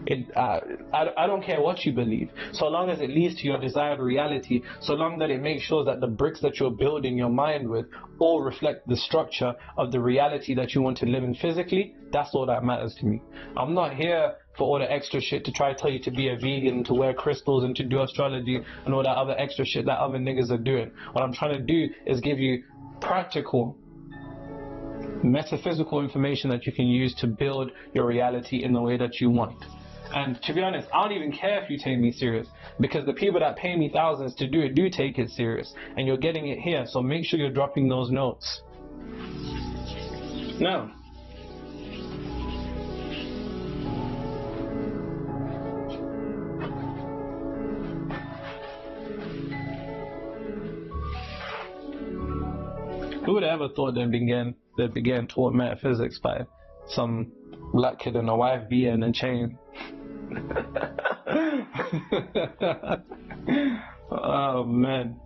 I don't care what you believe, so long as it leads to your desired reality, so long that it makes sure that the bricks that you're building your mind with all reflect the structure of the reality that you want to live in physically. That's all that matters to me. I'm not here for all the extra shit to try to tell you to be a vegan, to wear crystals, and to do astrology and all that other extra shit that other niggas are doing. What I'm trying to do is give you practical, metaphysical information that you can use to build your reality in the way that you want. And to be honest, I don't even care if you take me serious, because the people that pay me thousands to do it do take it serious, and you're getting it here, so make sure you're dropping those notes. Now, who would have ever thought they began taught metaphysics by some black kid and a wife being a chain? Oh man,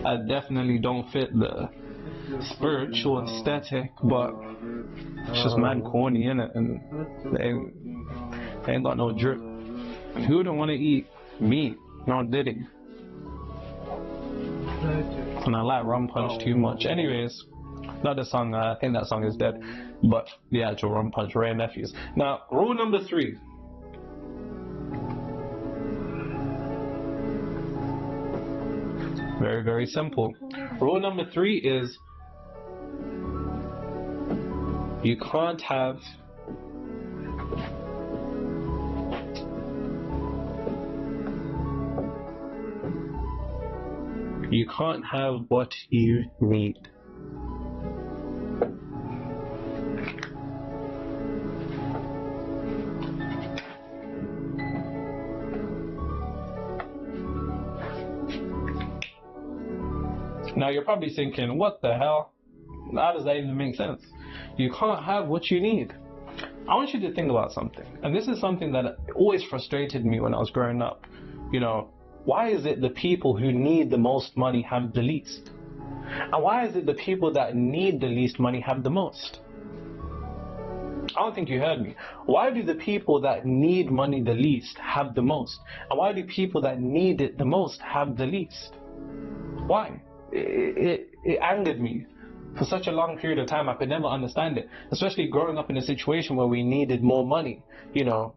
I definitely don't fit the spiritual aesthetic, but it's just man corny, innit? And they ain't got no drip. And who don't want to eat meat? No diddy. And I like Rum Punch too much. Anyways, not the song, I think that song is dead, but the actual Rum Punch, Ray Nephews. Now, rule number 3. Very, very simple. Rule number 3 is you can't have what you need. Now you're probably thinking, what the hell? How does that even make sense? You can't have what you need. I want you to think about something. And this is something that always frustrated me when I was growing up. You know, why is it the people who need the most money have the least? And why is it the people that need the least money have the most? I don't think you heard me. Why do the people that need money the least have the most? And why do people that need it the most have the least? Why? It angered me for such a long period of time. I could never understand it, especially growing up in a situation where we needed more money, you know,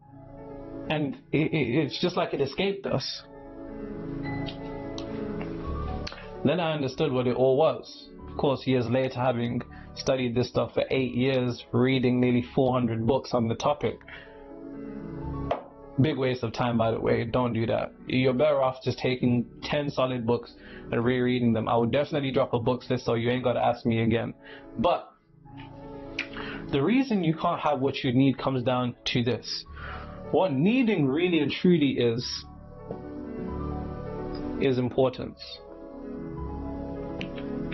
and it's just like it escaped us. Then I understood what it all was. Of course, years later, having studied this stuff for 8 years, reading nearly 400 books on the topic. Big waste of time, by the way. Don't do that. You're better off just taking 10 solid books and rereading them. I would definitely drop a books list so you ain't got to ask me again. But the reason you can't have what you need comes down to this. What needing really and truly is importance.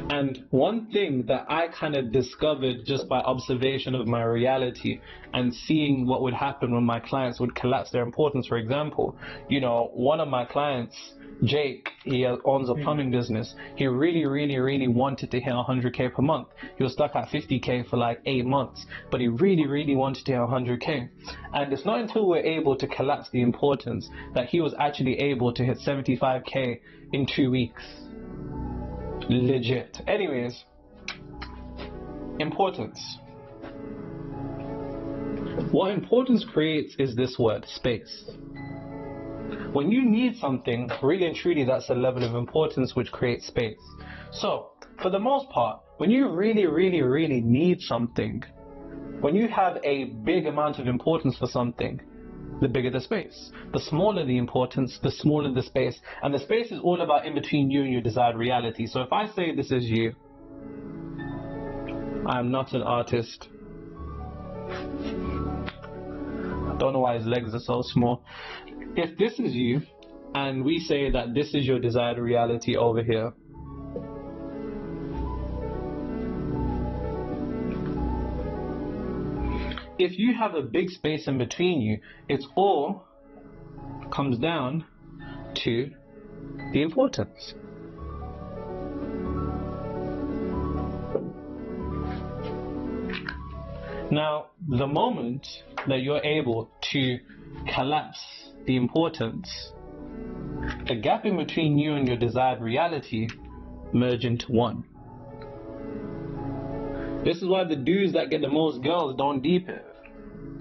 And one thing that I kind of discovered just by observation of my reality and seeing what would happen when my clients would collapse their importance. For example, you know, one of my clients, Jake, he owns a plumbing business. He really wanted to hit 100k per month. He was stuck at 50k for like 8 months, but he really wanted to hit 100k. And it's not until we're able to collapse the importance that he was actually able to hit 75k in 2 weeks. Legit. Anyways, importance. What importance creates is this word, space. When you need something, really and truly, that's a level of importance which creates space. So, for the most part, when you really need something, when you have a big amount of importance for something, the bigger the space. The smaller the importance, the smaller the space. And the space is all about in between you and your desired reality. So if I say this is you, I'm not an artist. I don't know why his legs are so small. If this is you, and we say that this is your desired reality over here, if you have a big space in between you, it all comes down to the importance. Now, the moment that you're able to collapse the importance, the gap in between you and your desired reality merge into one. This is why the dudes that get the most girls don't deep it.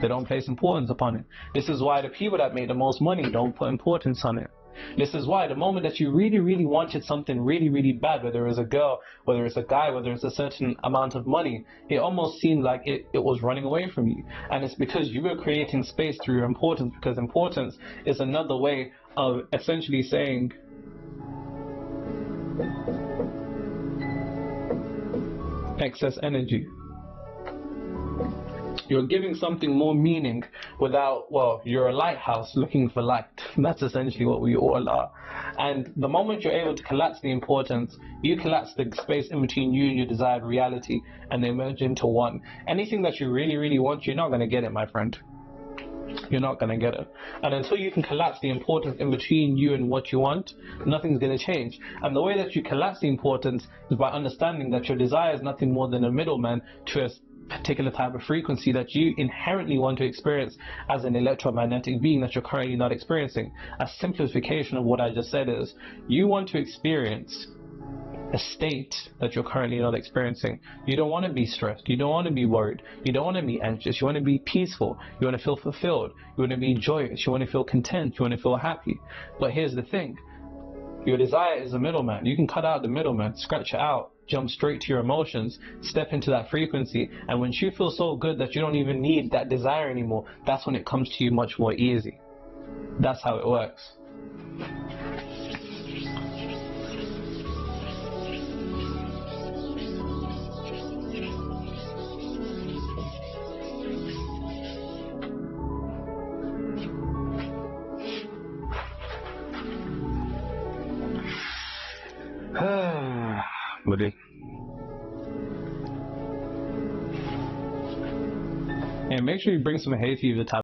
They don't place importance upon it. This is why the people that make the most money don't put importance on it. This is why the moment that you really, really wanted something really, really bad, whether it's a girl, whether it's a guy, whether it's a certain amount of money, it almost seemed like it was running away from you. And it's because you were creating space through your importance, because importance is another way of essentially saying excess energy. You're giving something more meaning without, well, you're a lighthouse looking for light. That's essentially what we all are. And the moment you're able to collapse the importance, you collapse the space in between you and your desired reality, and they merge into one. Anything that you really, really want, you're not going to get it, my friend. You're not going to get it. And until you can collapse the importance in between you and what you want, nothing's going to change. And the way that you collapse the importance is by understanding that your desire is nothing more than a middleman to a particular type of frequency that you inherently want to experience as an electromagnetic being that you're currently not experiencing. A simplification of what I just said is, you want to experience a state that you're currently not experiencing. You don't want to be stressed. You don't want to be worried. You don't want to be anxious. You want to be peaceful. You want to feel fulfilled. You want to be joyous. You want to feel content. You want to feel happy. But here's the thing. Your desire is a middleman. You can cut out the middleman, scratch it out, jump straight to your emotions, step into that frequency, and when you feel so good that you don't even need that desire anymore, that's when it comes to you much more easy. That's how it works. Buddy. And make sure you bring some hay fever type